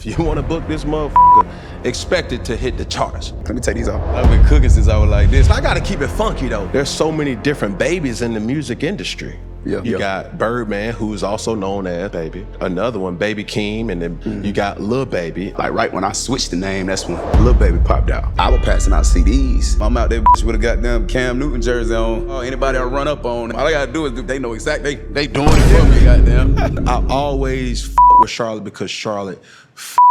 If you want to book this motherfucker, expect it to hit the charts. Let me take these off. I've been cooking since I was like this. I gotta keep it funky though. There's so many different babies in the music industry. Yeah. You got Birdman, who's also known as Baby. Another one, Baby Keem, and then you got Lil Baby. Like right when I switched the name, that's when Lil Baby popped out. I was passing out CDs. I'm out there with a goddamn Cam Newton jersey on. Oh, anybody I run up on, all I gotta do is they know exactly, they doing it for me, goddamn. I always with Charlotte because Charlotte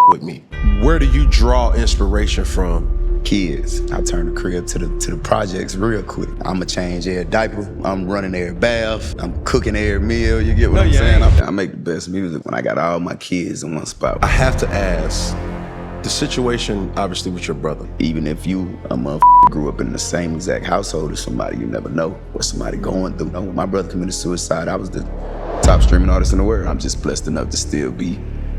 with me. Where do you draw inspiration from? Kids. I turn the crib to the projects real quick. I'ma change every diaper. I'm running every bath. I'm cooking every meal. You get what I'm saying? I make the best music when I got all my kids in one spot. I have to ask, the situation obviously with your brother. Even if you a motherfucker grew up in the same exact household as somebody, you never know what somebody going through. When my brother committed suicide, I was the top streaming artist in the world. I'm just blessed enough to still be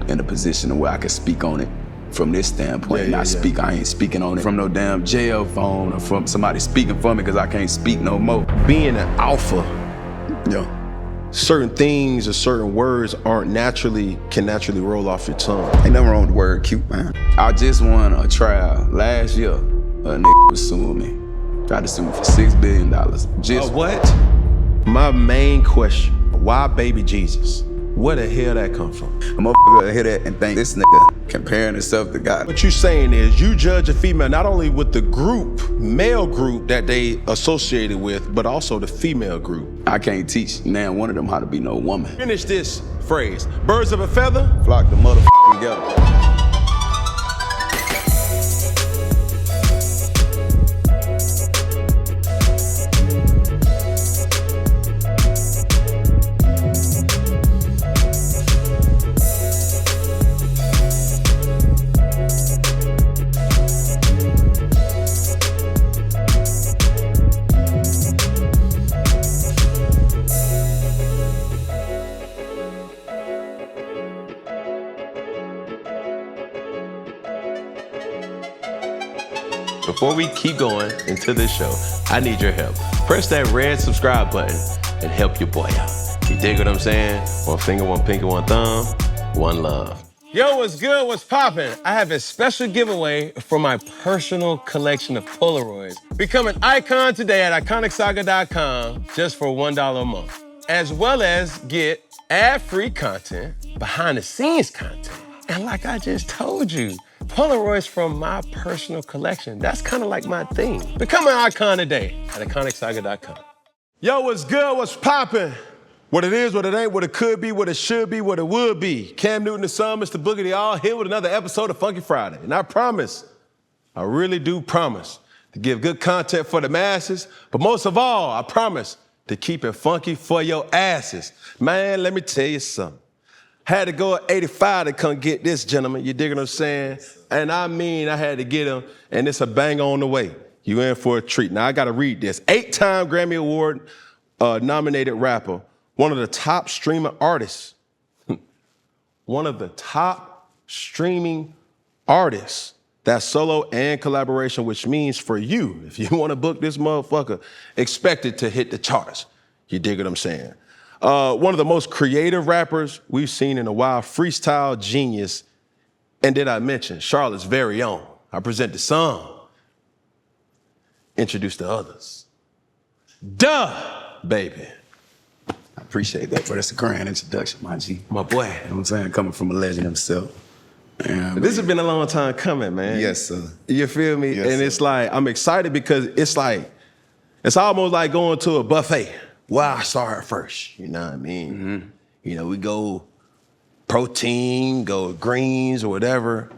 in a position where I can speak on it from this standpoint. I ain't speaking on it from no damn jail phone or from somebody speaking for me because I can't speak no more. Being an alpha, certain things or certain words can naturally roll off your tongue. Ain't nothing wrong with the word cute, man. I just won a trial last year. A nigga was suing me. Tried to sue me for $6 billion. Just what? My main question, why Baby Jesus? Where the hell that come from? A motherfucker hear that and think this nigga comparing himself to God. What you saying is you judge a female not only with the male group that they associated with, but also the female group. I can't teach now one of them how to be no woman. Finish this phrase. Birds of a feather? Flock the motherfucker together. Before we keep going into this show, I need your help. Press that red subscribe button and help your boy out. You dig what I'm saying? One finger, one pinky, one thumb, one love. Yo, what's good? What's poppin'? I have a special giveaway for my personal collection of Polaroids. Become an icon today at iconicsaga.com just for $1 a month, as well as get ad-free content, behind-the-scenes content, and like I just told you, Polaroids from my personal collection. That's kind of like my thing. Become an icon today at iconicsaga.com. Yo, what's good? What's poppin'? What it is, what it ain't, what it could be, what it should be, what it would be. Cam Newton, the son, Mr. Boogie, they all here with another episode of Funky Friday. And I promise, I really do promise to give good content for the masses, but most of all, I promise to keep it funky for your asses. Man, let me tell you something. Had to go at 85 to come get this gentleman, you dig what I'm saying? And I mean, I had to get him, and it's a bang on the way. You in for a treat. Now, I gotta read this. 8-time Grammy Award nominated rapper, one of the top streaming artists. One of the top streaming artists. That's solo and collaboration, which means for you, if you wanna book this motherfucker, expect it to hit the charts. You dig what I'm saying? One of the most creative rappers we've seen in a while, freestyle genius. And did I mention Charlotte's very own? I present the song, introduce the others. DaBaby. I appreciate that, bro. That's a grand introduction, my G. My boy. You know what I'm saying? Coming from a legend himself. Yeah, this has been a long time coming, man. Yes, sir. You feel me? Yes, and sir. It's like, I'm excited because it's almost like going to a buffet. Well, I start first, you know what I mean? Mm-hmm. You know, we go protein, go greens or whatever.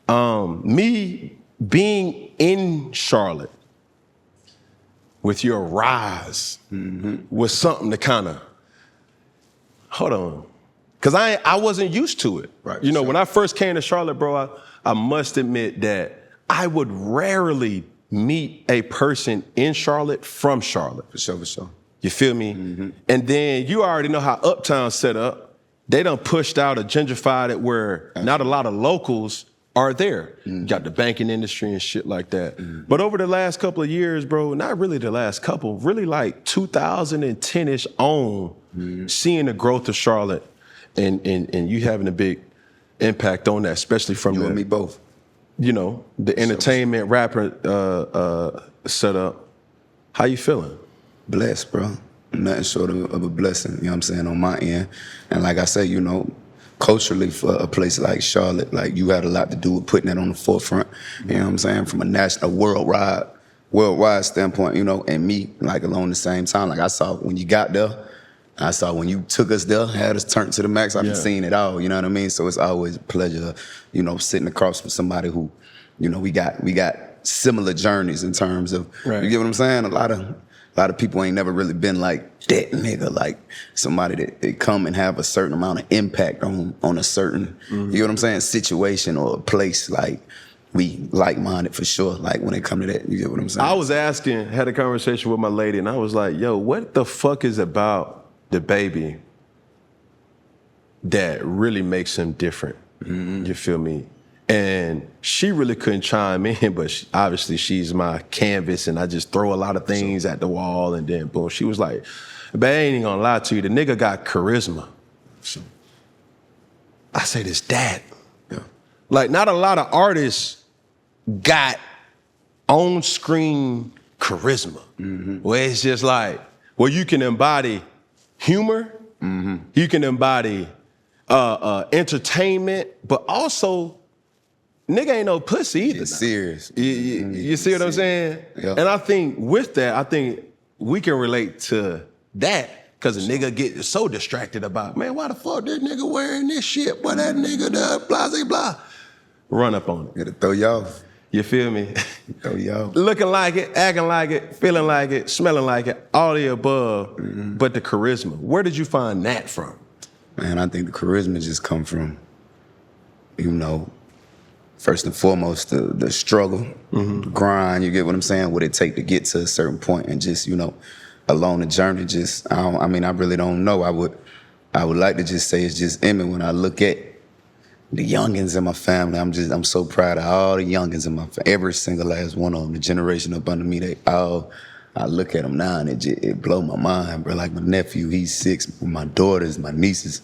Me being in Charlotte with your rise was something to kind of, hold on. Cause I wasn't used to it. Right, you know, sure. when I first came to Charlotte, bro, I must admit that I would rarely meet a person in Charlotte from Charlotte. For sure. You feel me? And then you already know how Uptown's set up. They done pushed out or gentrified it where not a lot of locals are there. You got the banking industry and shit like that. But over the last couple of years, bro, not really the last couple, really like 2010-ish on, seeing the growth of Charlotte and you having a big impact on that, especially from You and me both. The entertainment rapper setup. How you feeling? Blessed, bro. Nothing short of a blessing, you know what I'm saying, on my end. And like I say, culturally for a place like Charlotte, like you had a lot to do with putting that on the forefront, you know what I'm saying, from a national, worldwide standpoint, and me, like along the same time. Like I saw when you got there, I saw when you took us there, had us turned to the max. I've seen it all, you know what I mean? So it's always a pleasure, sitting across from somebody who, we got similar journeys in terms of, you get what I'm saying? A lot of people ain't never really been like that nigga, like somebody that they come and have a certain amount of impact on a certain, you know what I'm saying, situation or a place. Like we like-minded for sure, like when it come to that, you get what I'm saying? I was had a conversation with my lady and I was like, yo, what the fuck is about DaBaby that really makes him different? You feel me? And she really couldn't chime in, but obviously she's my canvas and I just throw a lot of things at the wall and then boom. She was like, but I ain't even gonna lie to you, the nigga got charisma. I say this, that. Yeah. Like not a lot of artists got on-screen charisma. Where it's just like, well, you can embody humor, you can embody entertainment, but also nigga ain't no pussy either. It's serious. You see what I'm saying? Yeah. And I think with that, I think we can relate to that because a nigga get so distracted about, man, why the fuck this nigga wearing this shit? Why that nigga blah, blah, blah. Run up on it. It'll throw you off. You feel me? Throw you off. Looking like it, acting like it, feeling like it, smelling like it, all the above, but the charisma. Where did you find that from? Man, I think the charisma just come from, first and foremost, the struggle, the grind, you get what I'm saying, what it take to get to a certain point and just, along the journey, just, I really don't know. I would like to just say it's just in me when I look at the youngins in my family. I'm so proud of all the youngins in my family, every single last one of them, the generation up under me, I look at them now and it blow my mind, bro. Like my nephew, he's 6, my daughters, my nieces,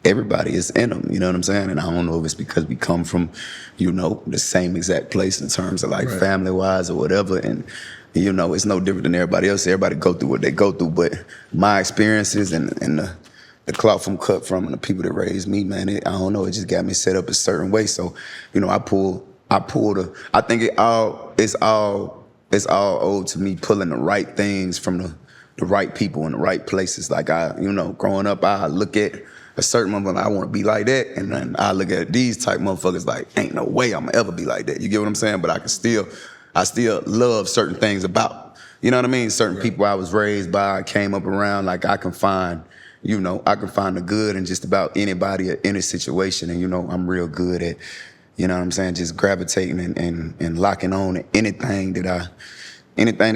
everybody is in them, you know what I'm saying? And I don't know if it's because we come from, the same exact place in terms of like family-wise or whatever. And, it's no different than everybody else. Everybody go through what they go through. But my experiences and the cloth I'm cut from and the people that raised me, man, I don't know, it just got me set up a certain way. So, I think it's all owed to me pulling the right things from the right people in the right places. Like growing up, I look at a certain motherfucker, I want to be like that, and then I look at these type motherfuckers like, ain't no way I'm gonna ever be like that. You get what I'm saying? But I still love certain things about, you know what I mean? Certain people I was raised by, I came up around, like I can find the good in just about anybody or any situation, and I'm real good at, just gravitating and locking on to anything that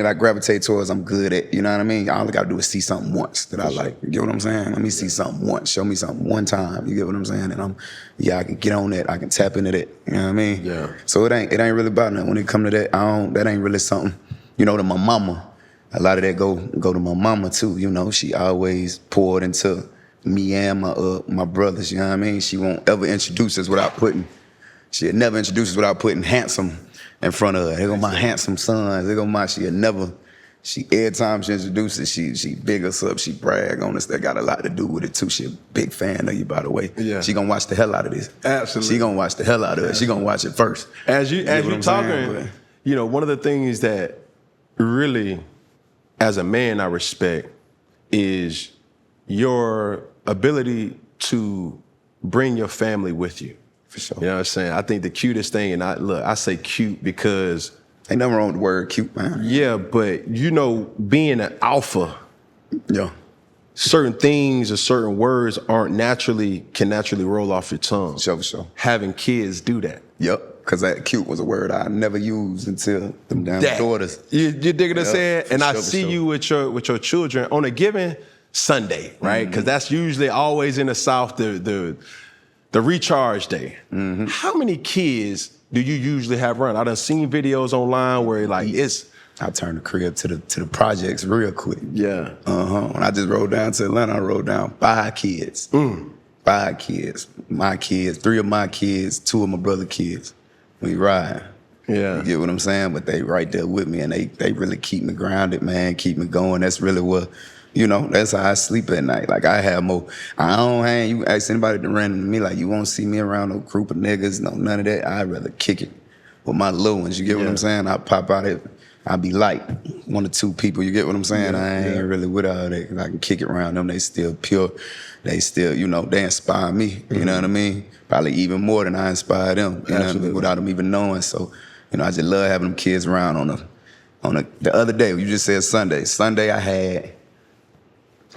I gravitate towards, I'm good at, you know what I mean? All I gotta do is see something once that I like, you get what I'm saying? Let me see something once, show me something one time, you get what I'm saying? And I can get on that, I can tap into that, you know what I mean? Yeah. So it ain't really about nothing. When it come to that, that ain't really something, to my mama. A lot of that go to my mama too, she always poured into me and my brothers, you know what I mean? She won't ever introduce us she'd never introduce us without putting handsome in front of her. They go my handsome sons. They go every time she introduces, she big us up, she brag on us. That got a lot to do with it too. She a big fan of you, by the way. Yeah. She gonna watch the hell out of this. Absolutely. She gonna watch the hell out of it. She gonna watch it first. As you're talking, saying? One of the things that really, as a man, I respect is your ability to bring your family with you. For sure. You know what I'm saying? I think the cutest thing, and I say cute because ain't nothing wrong with the word cute, man. yeah, but being an alpha, Yeah. certain things or certain words can naturally roll off your tongue. For sure. Having kids do that. Yep. Because that cute was a word I never used until them damn daughters. You dig what I'm saying? And I see sure. you with your children on a given Sunday, right? Because that's usually always in the South, the recharge day. How many kids do you usually have run? I done seen videos online where I turned the crib to the projects real quick. Yeah. When I just rode down to Atlanta, I rode down 5 kids. 5 kids. My kids, 3 of my kids, 2 of my brother kids. We ride. Yeah. You get what I'm saying? But they right there with me, and they really keep me grounded, man, keep me going. That's really what, that's how I sleep at night. Like, I don't hang, you ask anybody to run into me, like, you won't see me around no group of niggas, no, none of that. I'd rather kick it with my little ones, you get what I'm saying? I pop out it, I be like 1 or 2 people, you get what I'm saying? I ain't really with all that, 'cause I can kick it around them, they still pure. They still, they inspire me, you know what I mean? Probably even more than I inspire them, you know what I mean? Without them even knowing, so. I just love having them kids around the other day, you just said Sunday. Sunday I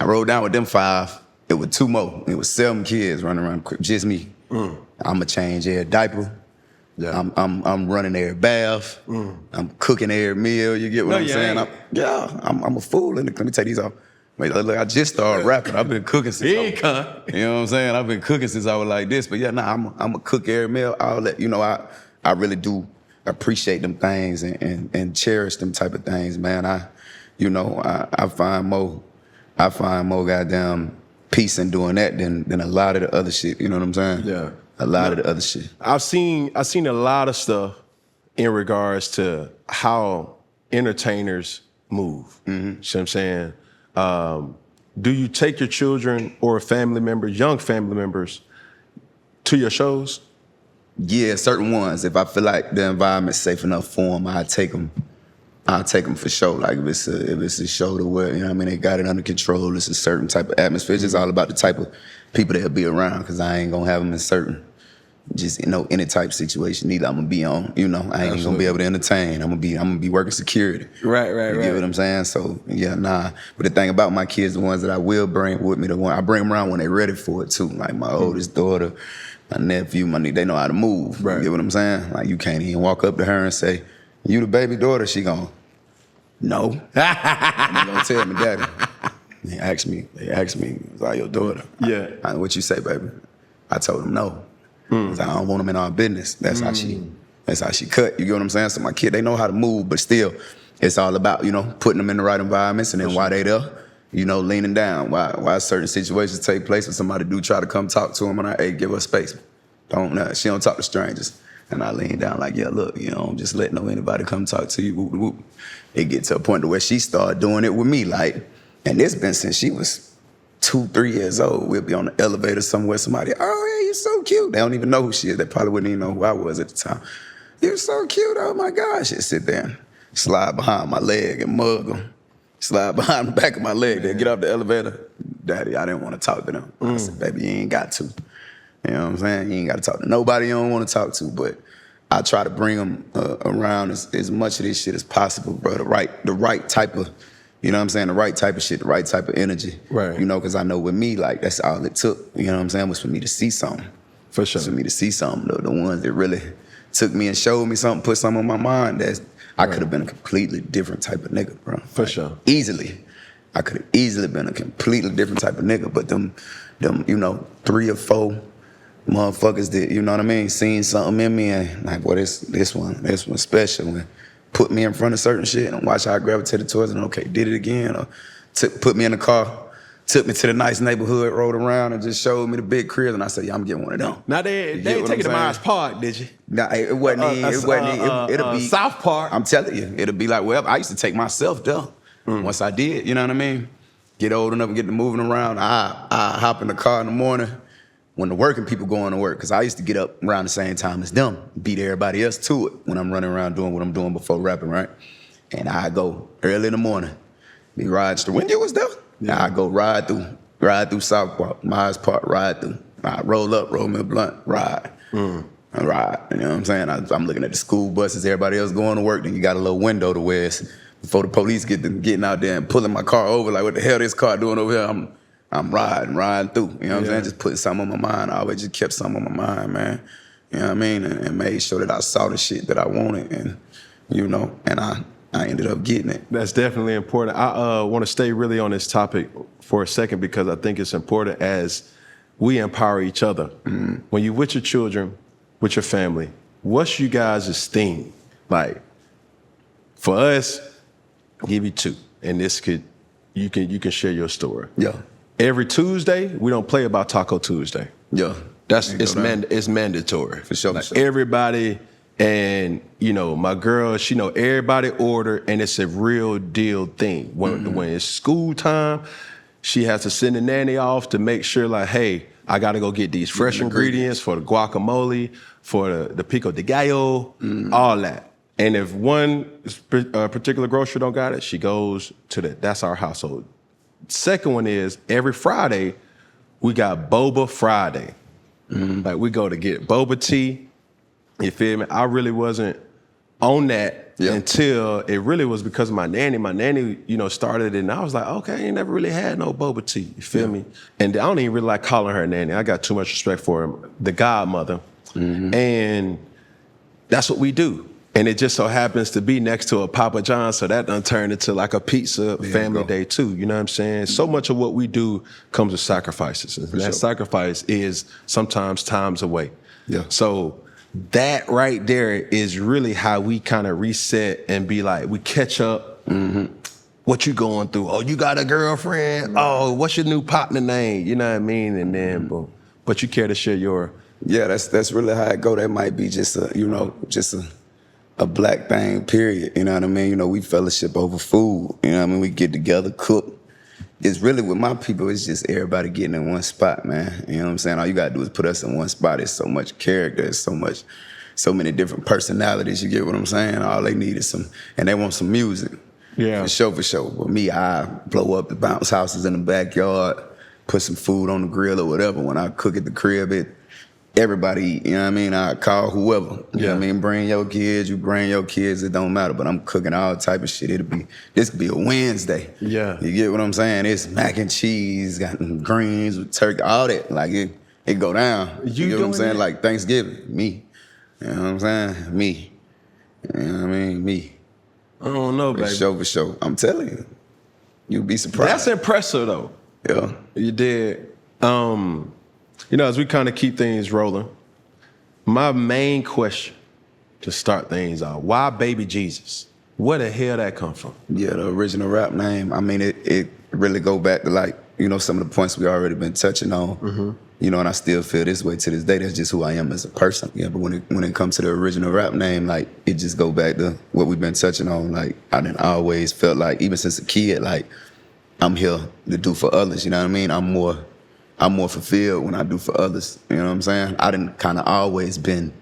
rode down with them 5. It was 2 more. It was 7 kids running around, just me. I'ma change every diaper. Yeah. I'm running every bath. I'm cooking every meal. You get what I'm saying? I'm a fool. Let me take these off. Wait, look, I just started rapping. I've been cooking since. You know what I'm saying? I've been cooking since I was like this. But I'm a cook every meal. I really do appreciate them things and cherish them type of things, man. I find more goddamn peace in doing that than a lot of the other shit. You know what I'm saying? Yeah. A lot of the other shit. I've seen a lot of stuff in regards to how entertainers move. Mm-hmm. You know what I'm saying? Do you take your children or family members, young family members, to your shows? Yeah, certain ones. If I feel like the environment's safe enough for them, I'll take them for sure. Like if it's a show to where, they got it under control, it's a certain type of atmosphere. It's just all about the type of people that'll be around, because I ain't gonna have them in certain, any type of situation either. I'm gonna be on, I ain't gonna be able to entertain. I'm gonna be working security. Right. You get what I'm saying? So But the thing about my kids, the ones that I will bring with me, I bring them around when they're ready for it too. Like my oldest daughter, my nephew, my niece, they know how to move. Right. You get what I'm saying? Like you can't even walk up to her and say, "You the baby daughter?" She gon', "No." They gonna tell me, "Daddy." They ask me, "Is that your daughter?" Yeah. What you say, baby? I told them no. I don't want them in our business. That's how she cut. You get what I'm saying? So my kid, they know how to move, but still, it's all about, putting them in the right environments, and then while they there, leaning down. Why certain situations take place when somebody do try to come talk to them, and hey, give her space. She don't talk to strangers. And I lean down like, yeah, look, just let anybody come talk to you. Whoop, whoop. It get to a point to where she started doing it with me, like, and it's been since she was 2-3 years old. We'll be on the elevator somewhere, somebody, "Oh, yeah, you're so cute." They don't even know who she is. They probably wouldn't even know who I was at the time. "You're so cute, oh my gosh." She'd sit there and slide behind my leg and mug them. Slide behind the back of my leg. They get off the elevator. "Daddy, I didn't want to talk to them." I said, "Baby, you ain't got to." You know what I'm saying? You ain't got to talk to nobody you don't want to talk to, but I try to bring them around as much of this shit as possible, bro. The right type of, the right type of shit, the right type of energy. Right. Because I know with me, like, that's all it took, was for me to see something. For sure. For me to see something, the ones that really took me and showed me something, put something on my mind, I could have been a completely different type of nigga, bro. For sure. Easily. I could have easily been a completely different type of nigga, but them 3 or 4 motherfuckers that, seen something in me and like, well, this one special, and put me in front of certain shit and watch how I gravitated towards it, and okay, did it again, or put me in the car, took me to the nice neighborhood, rode around and just showed me the big crib, and I said, yeah, I'm getting one of them. Now they ain't take it to Myers Park, did you? Nah, it wasn't it'll be South Park. I'm telling you, it'll be like, well, I used to take myself there. Once I did, you know what I mean? Get old enough and get to moving around, I hop in the car in the morning when the working people going to work, because I used to get up around the same time as them, beat everybody else to it when I'm running around doing what I'm doing before rapping, right? And I go early in the morning, be riding through. When you was there, I go ride through South Park, Myers Park, ride through. I roll up, roll me a blunt, ride. I ride, you know what I'm saying? I'm looking at the school buses, everybody else going to work, then you got a little window to where it's, before the police getting out there and pulling my car over, like, what the hell this car doing over here? I'm riding through, you know what I'm saying? Just putting something on my mind. I always just kept something on my mind, man. You know what I mean? And made sure that I saw the shit that I wanted, and, and I ended up getting it. That's definitely important. I want to stay really on this topic for a second, because I think it's important as we empower each other. When you with your children, with your family, what's you guys' theme? Like, for us, I'll give you 2, and you can share your story. Yeah. Every Tuesday, we don't play about Taco Tuesday. Yeah. It's mandatory. For sure. Like everybody, and you know, my girl, she know everybody order, and it's a real deal thing. When it's school time, she has to send the nanny off to make sure, like, hey, I gotta go get these fresh ingredients for the guacamole, for the pico de gallo, all that. And if one particular grocery don't got it, she goes to that. That's our household. Second one is every Friday, we got Boba Friday. Like we go to get boba tea. You feel me? I really wasn't on that until it really was because of my nanny. My nanny, you know, started it, and I was like, okay, I ain't never really had no boba tea. You feel me? And I don't even really like calling her nanny. I got too much respect for her, the godmother. And that's what we do. And it just so happens to be next to a Papa John's, so that done turned into like a pizza family day too. You know what I'm saying? So much of what we do comes with sacrifices. And that sacrifice is sometimes times away. Yeah. So that right there is really how we kind of reset and be like, we catch up. What you going through? Oh, you got a girlfriend? Oh, what's your new partner name? You know what I mean? And then boom. But you care to share your... Yeah, that's really how it go. That might be just a black thing, period. You know what I mean? You know, we fellowship over food. You know what I mean? We get together, cook. It's really with my people, it's just everybody getting in one spot, man. You know what I'm saying? All you gotta do is put us in one spot. It's so much character, it's so many different personalities, you get what I'm saying? All they need is and they want some music. Yeah. For sure. With me, I blow up the bounce houses in the backyard, put some food on the grill or whatever. When I cook at the crib, everybody eat, you know what I mean? I call whoever, you know what I mean? Bring your kids, you bring your kids, it don't matter, but I'm cooking all type of shit. This could be a Wednesday. Yeah. You get what I'm saying? It's mac and cheese, got greens with turkey, all that. Like it go down. You get what I'm saying? That? Like Thanksgiving, me. You know what I'm saying? Me. You know what I mean? Me. I don't know, baby. For sure. I'm telling you. You'd be surprised. That's impressive, though. Yeah. You did. You know, as we kind of keep things rolling, my main question to start things off, why Baby Jesus? Where the hell that come from? Yeah, the original rap name, I mean, it really go back to, like, you know, some of the points we already been touching on. You know, and I still feel this way to this day. That's just who I am as a person. Yeah, but when it comes to the original rap name, like, it just go back to what we've been touching on. Like, I done always felt like, even since a kid, like, I'm here to do for others, you know what I mean? I'm more fulfilled when I do for others, you know what I'm saying? I done kind of always been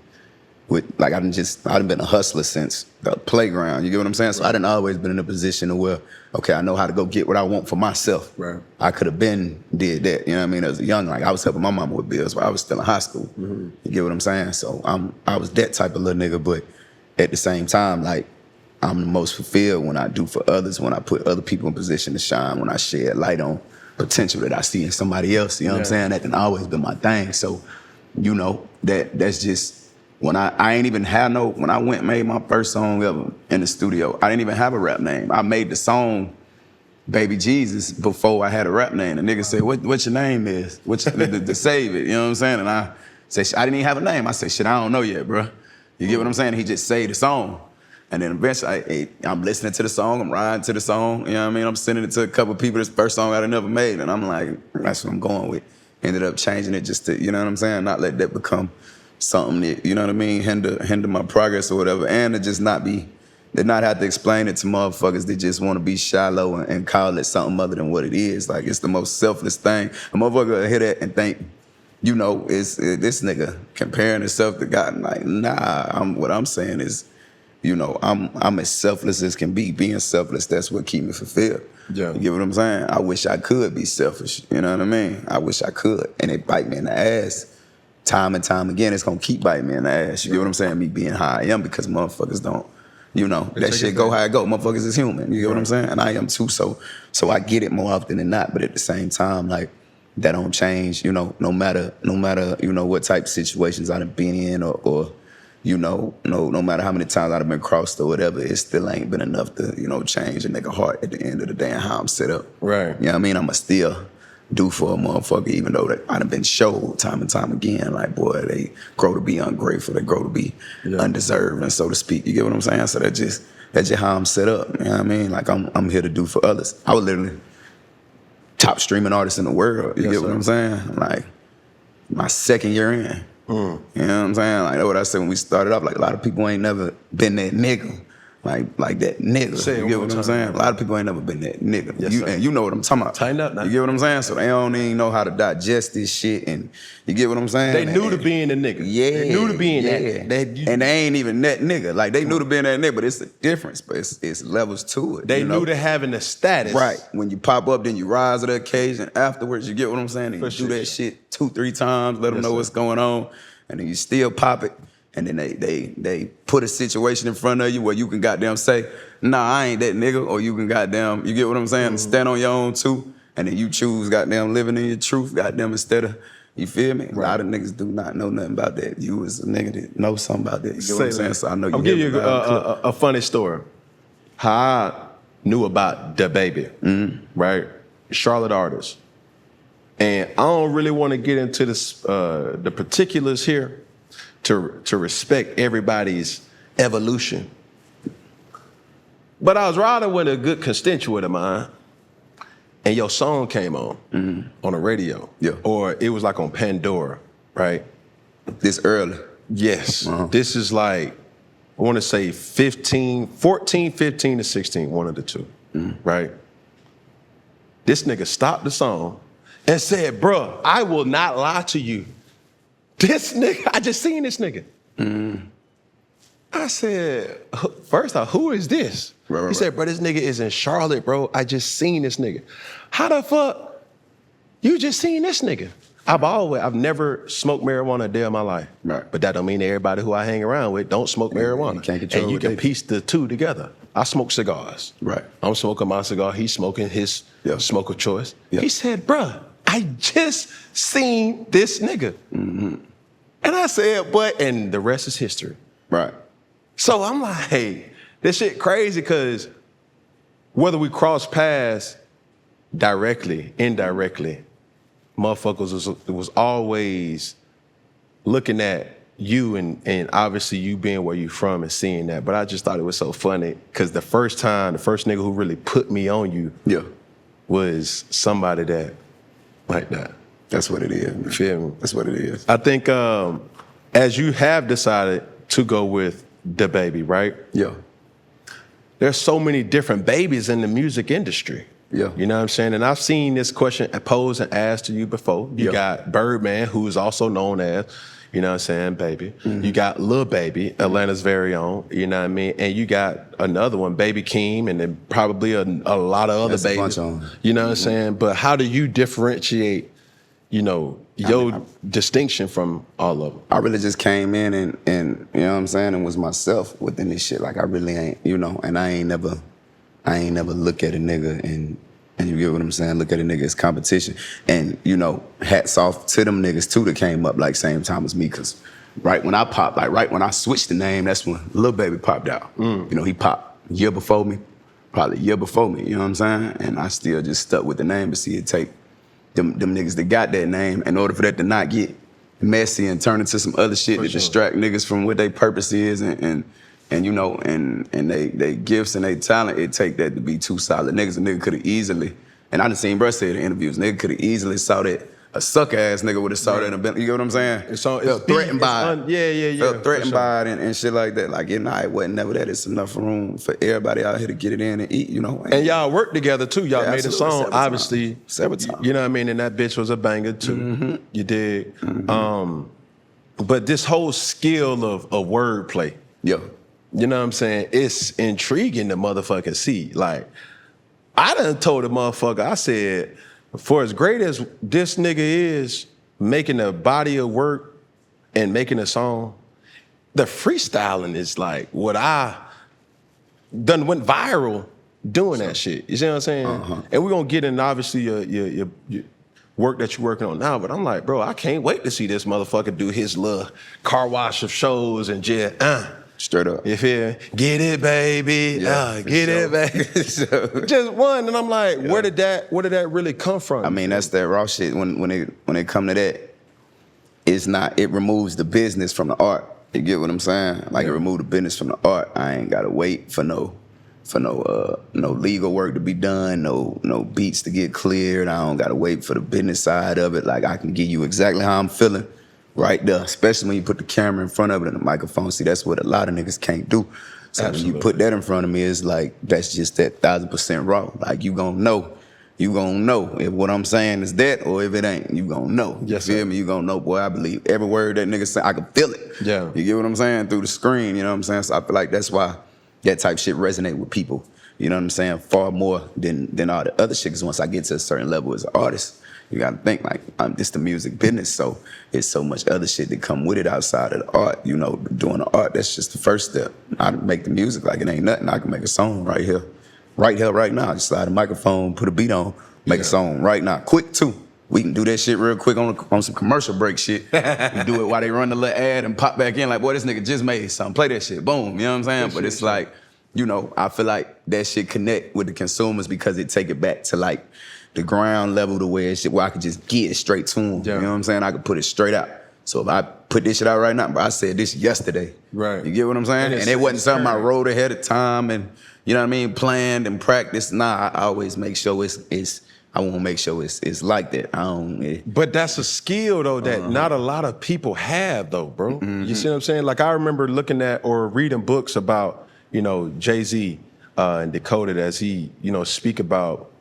I done been a hustler since the playground, you get what I'm saying? So I done always been in a position where, okay, I know how to go get what I want for myself. Right. I could have did that, you know what I mean? As a young, like, I was helping my mama with bills while I was still in high school, you get what I'm saying? So I was that type of little nigga, but at the same time, like, I'm the most fulfilled when I do for others, when I put other people in position to shine, when I shed light on potential that I see in somebody else, you know what I'm saying? That done always been my thing. So, you know, that's just, when I ain't even have when I went and made my first song ever in the studio, I didn't even have a rap name. I made the song Baby Jesus before I had a rap name. The nigga said, what your name is? To save it, you know what I'm saying? And I said, I didn't even have a name. I said, shit, I don't know yet, bro. You get what I'm saying? He just saved the song. And then eventually, I'm listening to the song, I'm riding to the song, you know what I mean? I'm sending it to a couple of people, this first song I'd never made, and I'm like, that's what I'm going with. Ended up changing it just to, you know what I'm saying? Not let that become something that, you know what I mean, hinder my progress or whatever, and to just not have to explain it to motherfuckers that just want to be shallow and call it something other than what it is. Like, it's the most selfless thing. A motherfucker will hear that and think, you know, it's this nigga comparing himself to God. Like, nah, what I'm saying is, you know, I'm as selfless as can be. Being selfless, that's what keep me fulfilled. Yeah. You get what I'm saying? I wish I could be selfish. You know what I mean? I wish I could. And it bite me in the ass. Time and time again, it's gonna keep biting me in the ass. You get what I'm saying? Me being how I am, because motherfuckers don't, you know, that shit go how it go. Motherfuckers is human. You get what I'm saying? And I am too. So I get it more often than not. But at the same time, like, that don't change. You know, no matter you know what type of situations I've been in or you know, no matter how many times I've been crossed or whatever, it still ain't been enough to, you know, change a nigga heart at the end of the day and how I'm set up. Right. You know what I mean? I'ma still do for a motherfucker, even though that I done been showed time and time again, like, boy, they grow to be ungrateful, they grow to be undeserved, and so to speak. You get what I'm saying? So that's just how I'm set up. You know what I mean? Like, I'm here to do for others. I was literally top streaming artist in the world. You get what I'm saying? Like, my second year in. You know what I'm saying? Like, that's what I said when we started off. Like, a lot of people ain't never been that nigga. Like that nigga. Say it you get one what more I'm saying? A lot of people ain't never been that nigga. Yes, sir. And you know what I'm talking about. Tighten up now. You get what I'm saying? So they don't even know how to digest this shit. And you get what I'm saying? They knew to being the nigga. Yeah. They knew to being that. And they ain't even that nigga. Like, they knew to being that nigga, but it's a difference. But it's levels to it. They you know? knew to having the status. Right. When you pop up, then you rise to the occasion. Afterwards, you get what I'm saying? And you do that shit 2-3 times, let them know what's going on. And then you still pop it. And then they put a situation in front of you where you can goddamn say, nah, I ain't that nigga, or you can goddamn, you get what I'm saying, stand on your own too, and then you choose goddamn living in your truth, goddamn, instead of, you feel me? A lot of niggas do not know nothing about that. You as a nigga that know something about that. You get what I'm saying? So I know you. I'll give you a funny story. How I knew about DaBaby, right? Charlotte artist. And I don't really want to get into this, the particulars here, to respect everybody's evolution. But I was riding with a good constituent of mine, and your song came on the radio. Yeah. Or it was like on Pandora, right? This early. Yes. This is like, I want to say 14, 15 to 16, one of the two, right? This nigga stopped the song and said, bruh, I will not lie to you. This nigga, I just seen this nigga. I said, first off, who is this? He said, bro, this nigga is in Charlotte, bro. I just seen this nigga. How the fuck you just seen this nigga? I've never smoked marijuana a day of my life. Right. But that don't mean everybody who I hang around with don't smoke marijuana. You can't control and you can piece the two together. I smoke cigars. Right. I'm smoking my cigar. He's smoking his smoke of choice. He said, bruh, I just seen this nigga. And I said, but, and the rest is history. Right. So I'm like, hey, this shit crazy, because whether we paths directly, indirectly, motherfuckers was always looking at you and obviously you being where you from and seeing that. But I just thought it was so funny, because the first nigga who really put me on you was somebody that like that. That's what it is. You feel me? That's what it is. I think as you have decided to go with DaBaby, right? Yeah. There's so many different babies in the music industry. Yeah. You know what I'm saying? And I've seen this question posed and asked to you before. You got Birdman, who is also known as, you know what I'm saying, Baby. You got Lil Baby, Atlanta's very own, you know what I mean? And you got another one, Baby Keem, and then probably a lot of other babies. You know what I'm saying? But how do you differentiate, you know, your distinction from all of them? I really just came in and you know what I'm saying, and was myself within this shit. Like, I really ain't, you know, and I ain't never look at a nigga and you get what I'm saying, look at a nigga as competition. And, you know, hats off to them niggas too that came up like same time as me, because right when I popped, like right when I switched the name, that's when Lil Baby popped out. You know, he popped a year before me, probably a year before me, you know what I'm saying? And I still just stuck with the name, but see, it take them niggas that got that name in order for that to not get messy and turn into some other shit to distract niggas from what their purpose is and you know, and they gifts and they talent, it take that to be too solid. Niggas, a nigga could have easily, and I done seen Bruh say it in interviews, nigga could have easily saw that, a suck ass nigga would have saw that and been, you get what I'm saying? Felt threatened by it. Felt threatened by it and shit like that. Like, it wasn't never that. It's enough room for everybody out here to get it in and eat, you know? And y'all worked together too. Y'all made a song, obviously. Several times. You know what I mean? And that bitch was a banger too. You dig? But this whole skill of wordplay. Yeah. You know what I'm saying? It's intriguing to motherfucking see. Like, I done told a motherfucker, I said, for as great as this nigga is making a body of work and making a song, the freestyling is like what I done went viral doing that shit. You see what I'm saying? And we're gonna get in obviously your work that you're working on now, but I'm like, bro, I can't wait to see this motherfucker do his little car wash of shows and just, straight up. You feel me? Get it, baby. Get it, baby. Just one, and I'm like, where did that really come from? I mean, that's that raw shit. When it come to that, it removes the business from the art. You get what I'm saying? Like, it removed the business from the art. I ain't gotta wait for no for no legal work to be done, no beats to get cleared. I don't gotta wait for the business side of it. Like I can give you exactly how I'm feeling right there, especially when you put the camera in front of it and the microphone. See, that's what a lot of niggas can't do. So Absolutely. when you put that in front of me, it's like, that's just that 1,000% raw. Like you gonna know if what I'm saying is that or if it ain't. You gonna know. Yes, You feel sir. me? You gonna know, boy, I believe every word that nigga say. I can feel it. Yeah. You get what I'm saying? Through the screen, you know what I'm saying? So I feel like that's why that type shit resonate with people. You know what I'm saying? Far more than all the other shit. Because once I get to a certain level as an artist, you gotta think like, I'm just the music business, so it's so much other shit that come with it outside of the art. You know, doing the art, that's just the first step. I make the music like it ain't nothing. I can make a song right here, right now. Just slide a microphone, put a beat on, make a song right now. Quick too. We can do that shit real quick on some commercial break shit. We do it while they run the little ad and pop back in like, boy, this nigga just made something. Play that shit, boom. You know what I'm saying? But it's like, you know, I feel like that shit connect with the consumers because it take it back to like the ground level to where I could just get it straight to them. Yeah. You know what I'm saying? I could put it straight out. So if I put this shit out right now, bro, I said this yesterday. Right. You get what I'm saying? And it wasn't something I wrote ahead of time and, you know what I mean, planned and practiced. Nah, I always make sure I want to make sure it's like that. But that's a skill, though, that not a lot of people have, though, bro. You see what I'm saying? Like, I remember looking at or reading books about, you know, Jay-Z and Decoded as he, you know, speak about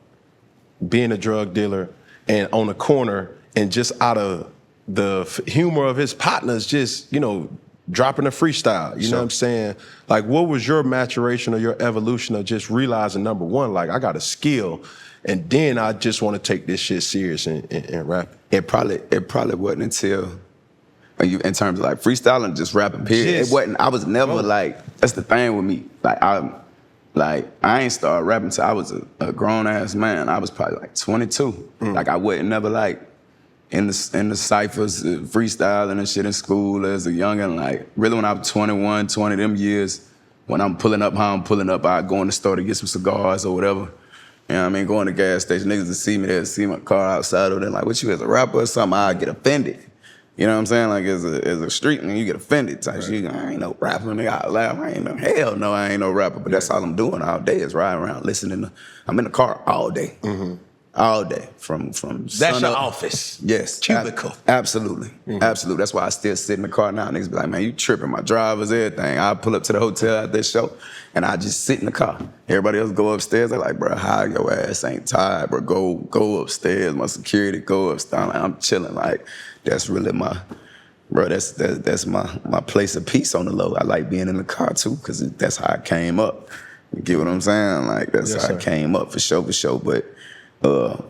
being a drug dealer and on the corner and just out of the humor of his partners just, you know, dropping a freestyle. You know what I'm saying? Like, what was your maturation or your evolution of just realizing, number one, like, I got a skill, and then I just want to take this shit serious and rap? It probably wasn't until, in terms of like freestyling, just rapping, period. Just, it wasn't, I was never like, that's the thing with me. Like, I ain't started rapping till I was a grown-ass man. I was probably like 22. Like, I wasn't never like in the ciphers, freestyling and shit in school as a youngin'. Like, really when I was 21, 20 them years, when I'm pulling up how I'm pulling up, I go in the store to get some cigars or whatever. You know what I mean? Go in the gas station, niggas to see me there, see my car outside of there, like, what you as a rapper or something? I get offended. You know what I'm saying? Like, as a street man, you get offended type shit. I ain't no rapper, nigga. I laugh. Hell no, I ain't no rapper. But that's all I'm doing all day is riding around listening I'm in the car all day. All day. From That's sun your up. office. Yes. Cubicle. Absolutely. Absolutely. That's why I still sit in the car now. Niggas be like, man, you tripping. My drivers, everything. I pull up to the hotel at this show, and I just sit in the car. Everybody else go upstairs. They're like, bro, how your ass ain't tired, bro. Go upstairs. My security, go upstairs. Like, I'm chilling. Like, that's really that's my place of peace on the low. I like being in the car too, because that's how I came up. You get what I'm saying? Like, that's how I came up for sure. But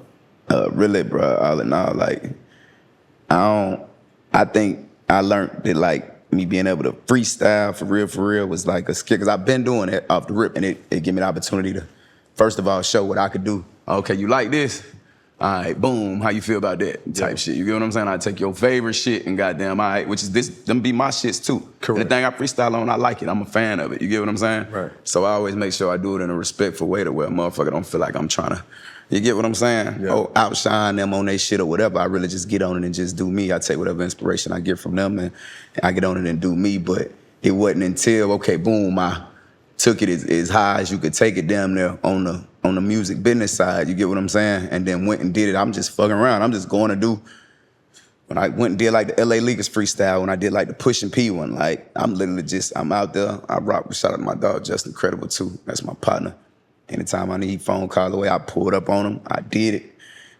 really, bro, all in all, like, I think I learned that, like, me being able to freestyle for real was like a skill, because I've been doing it off the rip, and it gave me the opportunity to, first of all, show what I could do. Okay, you like this? All right, boom, how you feel about that type shit? You get what I'm saying? I take your favorite shit and goddamn, all right, which is them be my shits too. Correct. And the thing I freestyle on, I like it. I'm a fan of it. You get what I'm saying? Right. So I always make sure I do it in a respectful way to where a motherfucker don't feel like I'm trying to, you get what I'm saying? Yeah. Oh, outshine them on their shit or whatever. I really just get on it and just do me. I take whatever inspiration I get from them and I get on it and do me. But it wasn't until, okay, boom, I took it as high as you could take it damn near on the music business side, you get what I'm saying? And then went and did it. I'm just fucking around. I'm just going to do, when I went and did like the LA Leaguers freestyle, when I did like the Push and P one, like I'm literally just, I'm out there. I rock, shout out to my dog, Justin Credible too. That's my partner. Anytime I need phone call away, I pulled up on him. I did it.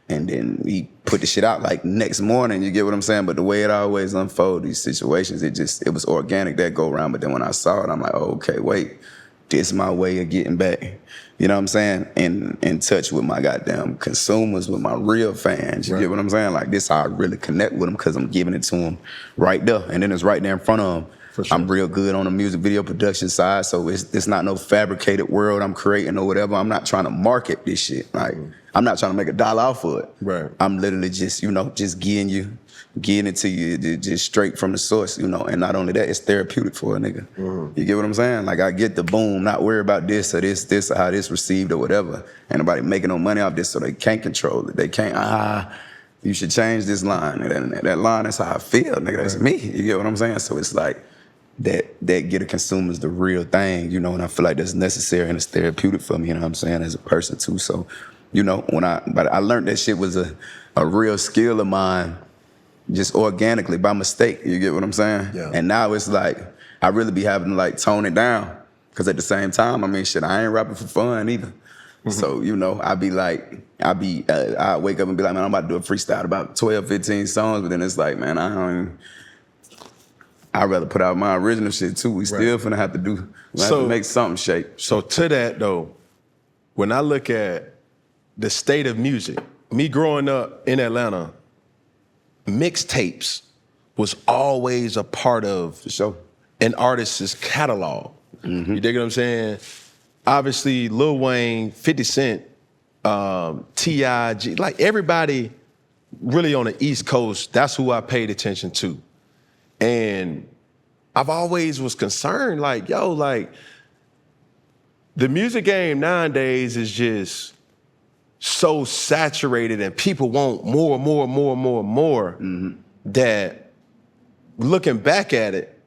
And then we put the shit out like next morning, you get what I'm saying? But the way it always unfolds, these situations, it was organic that go around. But then when I saw it, I'm like, oh, okay, wait, this is my way of getting back. You know what I'm saying? In touch with my goddamn consumers, with my real fans. You get what I'm saying? Like, this how I really connect with them, because I'm giving it to them right there. And then it's right there in front of them. For sure. I'm real good on the music video production side, so it's not no fabricated world I'm creating or whatever. I'm not trying to market this shit. Like, I'm not trying to make $1 off of it. Right. I'm literally just, just getting it to you just straight from the source, And not only that, it's therapeutic for a nigga. You get what I'm saying? Like, I get the boom, not worry about this or this or how this received or whatever. Ain't nobody making no money off this, so they can't control it. They can't, you should change this line. And that line, that's how I feel, nigga. That's me. You get what I'm saying? So it's like, that that get a consumer is the real thing, you know, and I feel like that's necessary and it's therapeutic for me, you know what I'm saying, as a person too. So, you know, but I learned that shit was a real skill of mine just organically by mistake, you get what I'm saying? Yeah. And now it's like, I really be having to like tone it down, because at the same time, I mean, shit, I ain't rapping for fun either. So, you know, I wake up and be like, man, I'm about to do a freestyle about 12, 15 songs, but then it's like, man, I'd rather put out my original shit too. We still finna have to have to make something shake. So to that though, when I look at the state of music, me growing up in Atlanta, mixtapes was always a part of For sure. an artist's catalog. You dig what I'm saying? Obviously, Lil Wayne, 50 Cent, T.I.G., like everybody really on the East Coast, that's who I paid attention to. And I've always was concerned, like, yo, like, the music game nowadays is just so saturated and people want more, that looking back at it,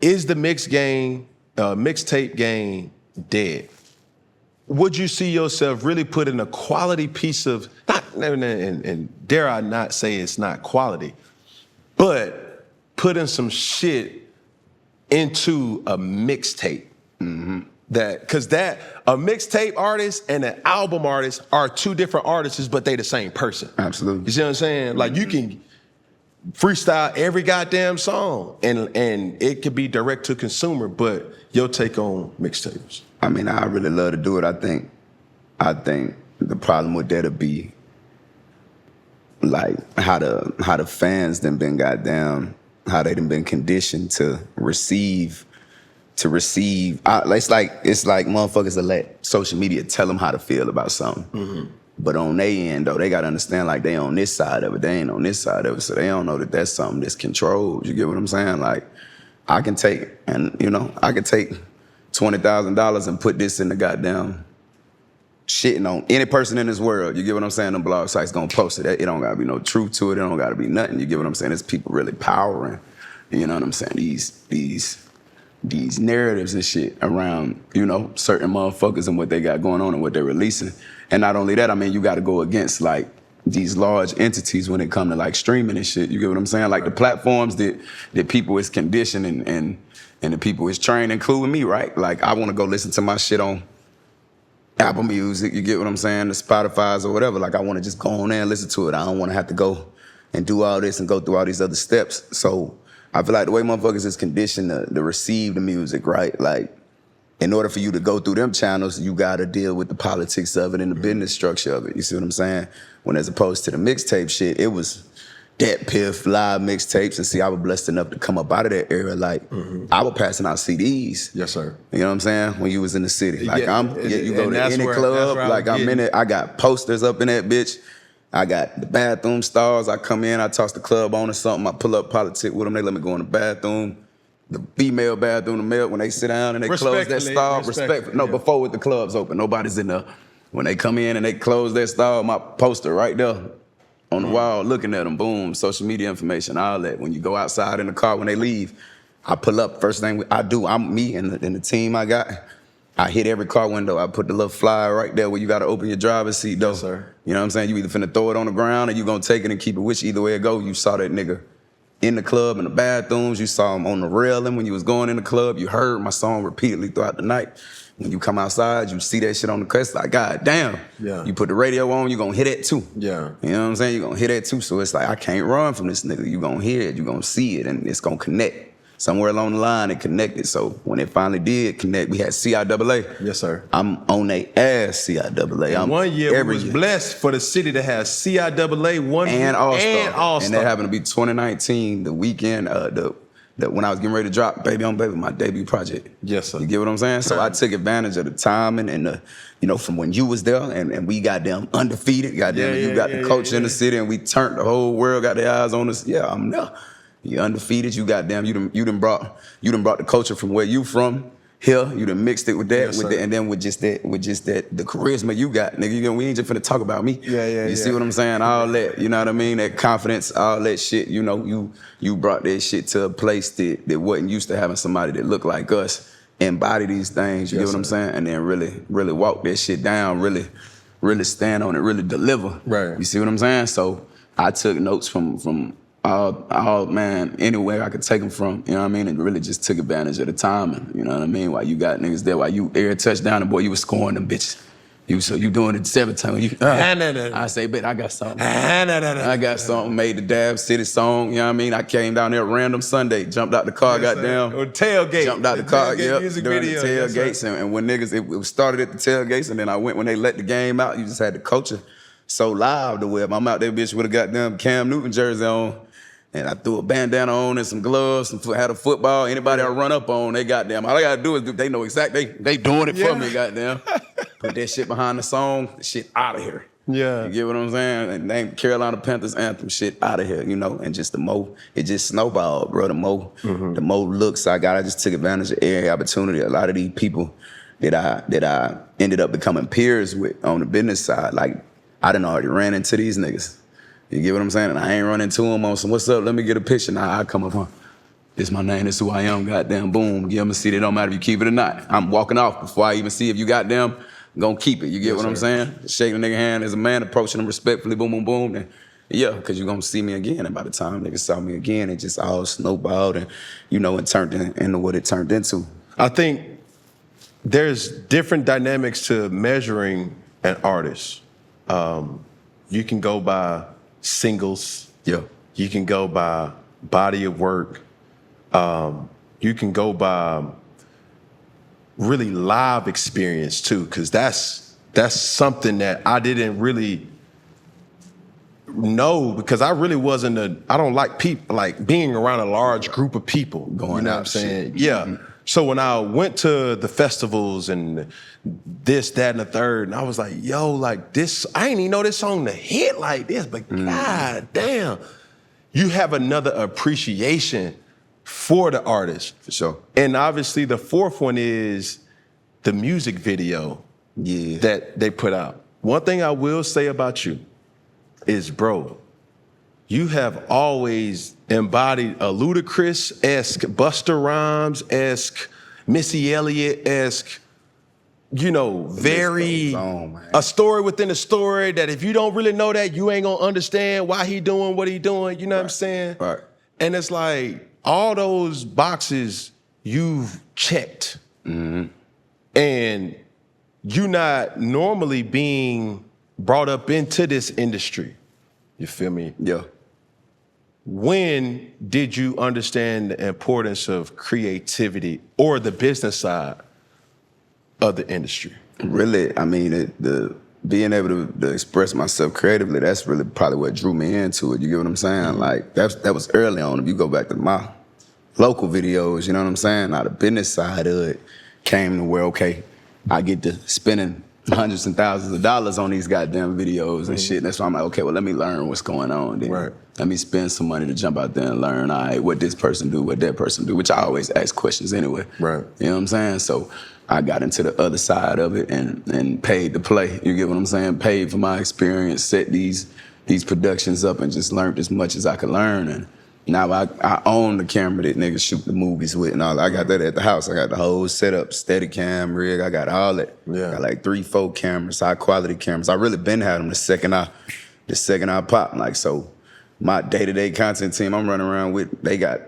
is the mixtape game dead? Would you see yourself really putting a quality piece of, and dare I not say it's not quality, but putting some shit into a mixtape? Because a mixtape artist and an album artist are two different artists, but they the same person. Absolutely. You see what I'm saying? Like, you can freestyle every goddamn song, and it could be direct to consumer, but your take on mixtapes? I mean, I really love to do it. I think the problem with that'll be like how the fans done been goddamn, how they done been conditioned to receive. It's like motherfuckers that let social media tell them how to feel about something. But on their end, though, they gotta understand, like, they on this side of it, they ain't on this side of it, so they don't know that that's something that's controlled. You get what I'm saying? Like, I can take $20,000 and put this in the goddamn shitting on any person in this world. You get what I'm saying? Them blog sites gonna post it. It don't gotta be no truth to it. It don't gotta be nothing. You get what I'm saying? It's people really powering, you know what I'm saying, these narratives and shit around, you know, certain motherfuckers and what they got going on and what they're releasing. And not only that, I mean, you got to go against like these large entities when it come to like streaming and shit. You get what I'm saying? Like the platforms that people is conditioned and the people is trained, including me, right? Like, I want to go listen to my shit on Apple Music, you get what I'm saying, the Spotify's or whatever. Like, I want to just go on there and listen to it. I don't want to have to go and do all this and go through all these other steps. So I feel like the way motherfuckers is conditioned to receive the music, right? Like, in order for you to go through them channels, you got to deal with the politics of it and the business structure of it. You see what I'm saying? When as opposed to the mixtape shit, it was that piff, live mixtapes. And see, I was blessed enough to come up out of that era. Like, I was passing out CDs. Yes, sir. You know what I'm saying? When you was in the city. Like, you go to any where club, like, I'm in it. I got posters up in that bitch. I got the bathroom stars. I come in, I toss the club on or something. I pull up politic with them. They let me go in the bathroom. The female bathroom, the male, when they sit down and they close that stall. No, before with the clubs open. Nobody's in there. When they come in and they close that stall, my poster right there on the wall looking at them. Boom, social media information, all that. When you go outside in the car, when they leave, I pull up. First thing I do, I'm me and the team I got. I hit every car window. I put the little flyer right there where you got to open your driver's seat door. Yes, sir. You know what I'm saying? You either finna throw it on the ground or you gonna take it and keep it with you. Either way it go, you saw that nigga in the club, in the bathrooms. You saw him on the railing when you was going in the club. You heard my song repeatedly throughout the night. When you come outside, you see that shit on the crest, like, God damn. Yeah. You put the radio on, you gonna hear that too. Yeah. You know what I'm saying? You gonna hear that too. So it's like, I can't run from this nigga. You gonna hear it, you gonna see it, and it's gonna connect. Somewhere along the line, it connected. So when it finally did connect, we had CIAA. Yes, sir. I'm on they ass, CIAA. And one year we was blessed for the city to have CIAA and All-Star. All-Star. And that happened to be 2019, the weekend, when I was getting ready to drop Baby on Baby, my debut project. Yes, sir. You get what I'm saying? So I took advantage of the timing and the, you know, from when you was there and we got them undefeated. Goddamn, you got the coach in the city and we turned the whole world, got their eyes on us. Yeah, I'm there. You undefeated. You goddamn. You done brought the culture from where you from. here, you done mixed it with that, Yes, with sir. that, and then with just that, the charisma you got, nigga. We ain't just finna talk about me. Yeah. You see what I'm saying? All that, you know what I mean? That confidence, all that shit. You know, you brought that shit to a place that wasn't used to having somebody that looked like us embody these things. You Yes, get what I'm sir. saying? And then really walk that shit down. Really stand on it. Really deliver. Right. You see what I'm saying? So I took notes from all man, anywhere I could take them from, you know what I mean, and really just took advantage of the timing, you know what I mean, while you got niggas there, while you every touchdown, and boy, you was scoring them bitches. You doing it 7 times. I say, bet I got something. I got something, made the Dab City song, you know what I mean? I came down there random Sunday, jumped out the car, goddamn. Or tailgate. Jumped out the car, tailgate music during video. the Yes, tailgates, sir. and when niggas, it started at the tailgates, and then I went when they let the game out, you just had the culture so live the web. I'm out there, bitch, with a goddamn Cam Newton jersey on. And I threw a bandana on and some gloves, had a football. Anybody I run up on, they goddamn, all I gotta do is they know exactly, they doing it for me, goddamn. Put that shit behind the song, the shit out of here. Yeah. You get what I'm saying? And name Carolina Panthers anthem, shit out of here, you know? And just the more, it just snowballed, bro. The more looks I got, I just took advantage of every opportunity. A lot of these people that I ended up becoming peers with on the business side, like, I done already ran into these niggas. You get what I'm saying? And I ain't run into them on some, what's up, let me get a picture. Now I come up on, this my name, this who I am, goddamn, boom. Give them a seat, it don't matter if you keep it or not. I'm walking off before I even see if you goddamn gonna keep it. You get what I'm saying? Shaking the nigga hand as a man, approaching him respectfully, boom, boom, boom. Then, yeah, because you're gonna see me again. And by the time niggas saw me again, it just all snowballed and, you know, it turned into what it turned into. I think there's different dynamics to measuring an artist. You can go by singles. Yeah. You can go by body of work. You can go by really live experience too, because that's something that I didn't really know, because I really wasn't I don't like people, like being around a large group of people. Going you know out what I'm saying? shit. Yeah. So when I went to the festivals and this, that, and the third, and I was like, yo, like this, I ain't even know this song to hit like this, but god damn, you have another appreciation for the artist. For sure. And obviously the fourth one is the music video that they put out. One thing I will say about you is, bro, you have always embodied a Ludacris-esque, Busta Rhymes-esque, Missy Elliott-esque, you know, very a story within a story that if you don't really know that, you ain't gonna understand why he doing what he doing, you know what I'm saying? Right. And it's like, all those boxes you've checked. And you not normally being brought up into this industry. You feel me? Yeah. When did you understand the importance of creativity or the business side of the industry? Really, I mean, the being able to express myself creatively, that's really probably what drew me into it. You get what I'm saying? Like, that was early on. If you go back to my local videos, you know what I'm saying? Now, the business side of it came to where, okay, I get to spending hundreds and thousands of dollars on these goddamn videos and shit. That's why I'm like, okay, well, let me learn what's going on then. Right. Let me spend some money to jump out there and learn, all right, what this person do, what that person do, which I always ask questions anyway. Right. You know what I'm saying? So I got into the other side of it and paid to play. You get what I'm saying? Paid for my experience, set these productions up and just learned as much as I could learn. And now I own the camera that niggas shoot the movies with and all. I got that at the house. I got the whole setup, Steadicam rig. I got all that. Yeah. I got like 3-4 cameras, high quality cameras. I really been had them the second I pop. Like, so my day-to-day content team I'm running around with, they got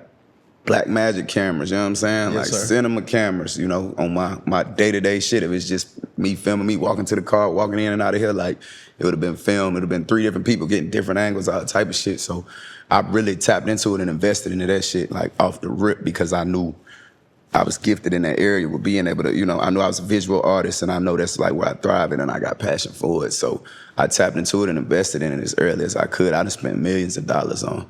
Black Magic cameras, you know what I'm saying? Yes, like sir. cinema cameras, you know, on my day-to-day shit. If it's just me filming me walking to the car, walking in and out of here, like it would have been filmed. It would have been 3 different people getting different angles, all type of shit. So I really tapped into it and invested into that shit like off the rip because I knew I was gifted in that area with being able to, you know, I knew I was a visual artist and I know that's like where I thrive in and I got passion for it. So I tapped into it and invested in it as early as I could. I just spent millions of dollars on,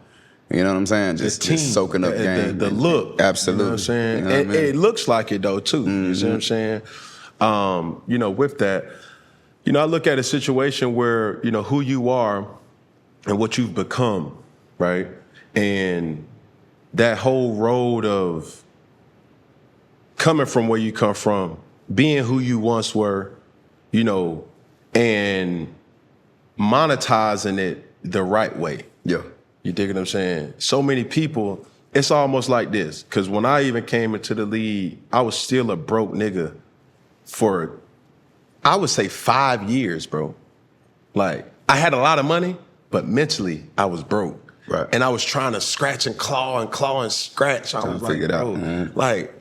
you know what I'm saying? Just soaking up game. The look. Absolutely. You know what I'm saying? You know what I mean? It looks like it though too. You see what I'm saying? You know, with that, you know, I look at a situation where, you know, who you are and what you've become, right? And that whole road of coming from where you come from, being who you once were, you know, and monetizing it the right way. Yeah. You dig what I'm saying? So many people, it's almost like this. Because when I even came into the league, I was still a broke nigga for, I would say 5 years, bro. Like, I had a lot of money, but mentally, I was broke. Right. And I was trying to scratch and claw and scratch. I was like, figure it out, bro, man. like,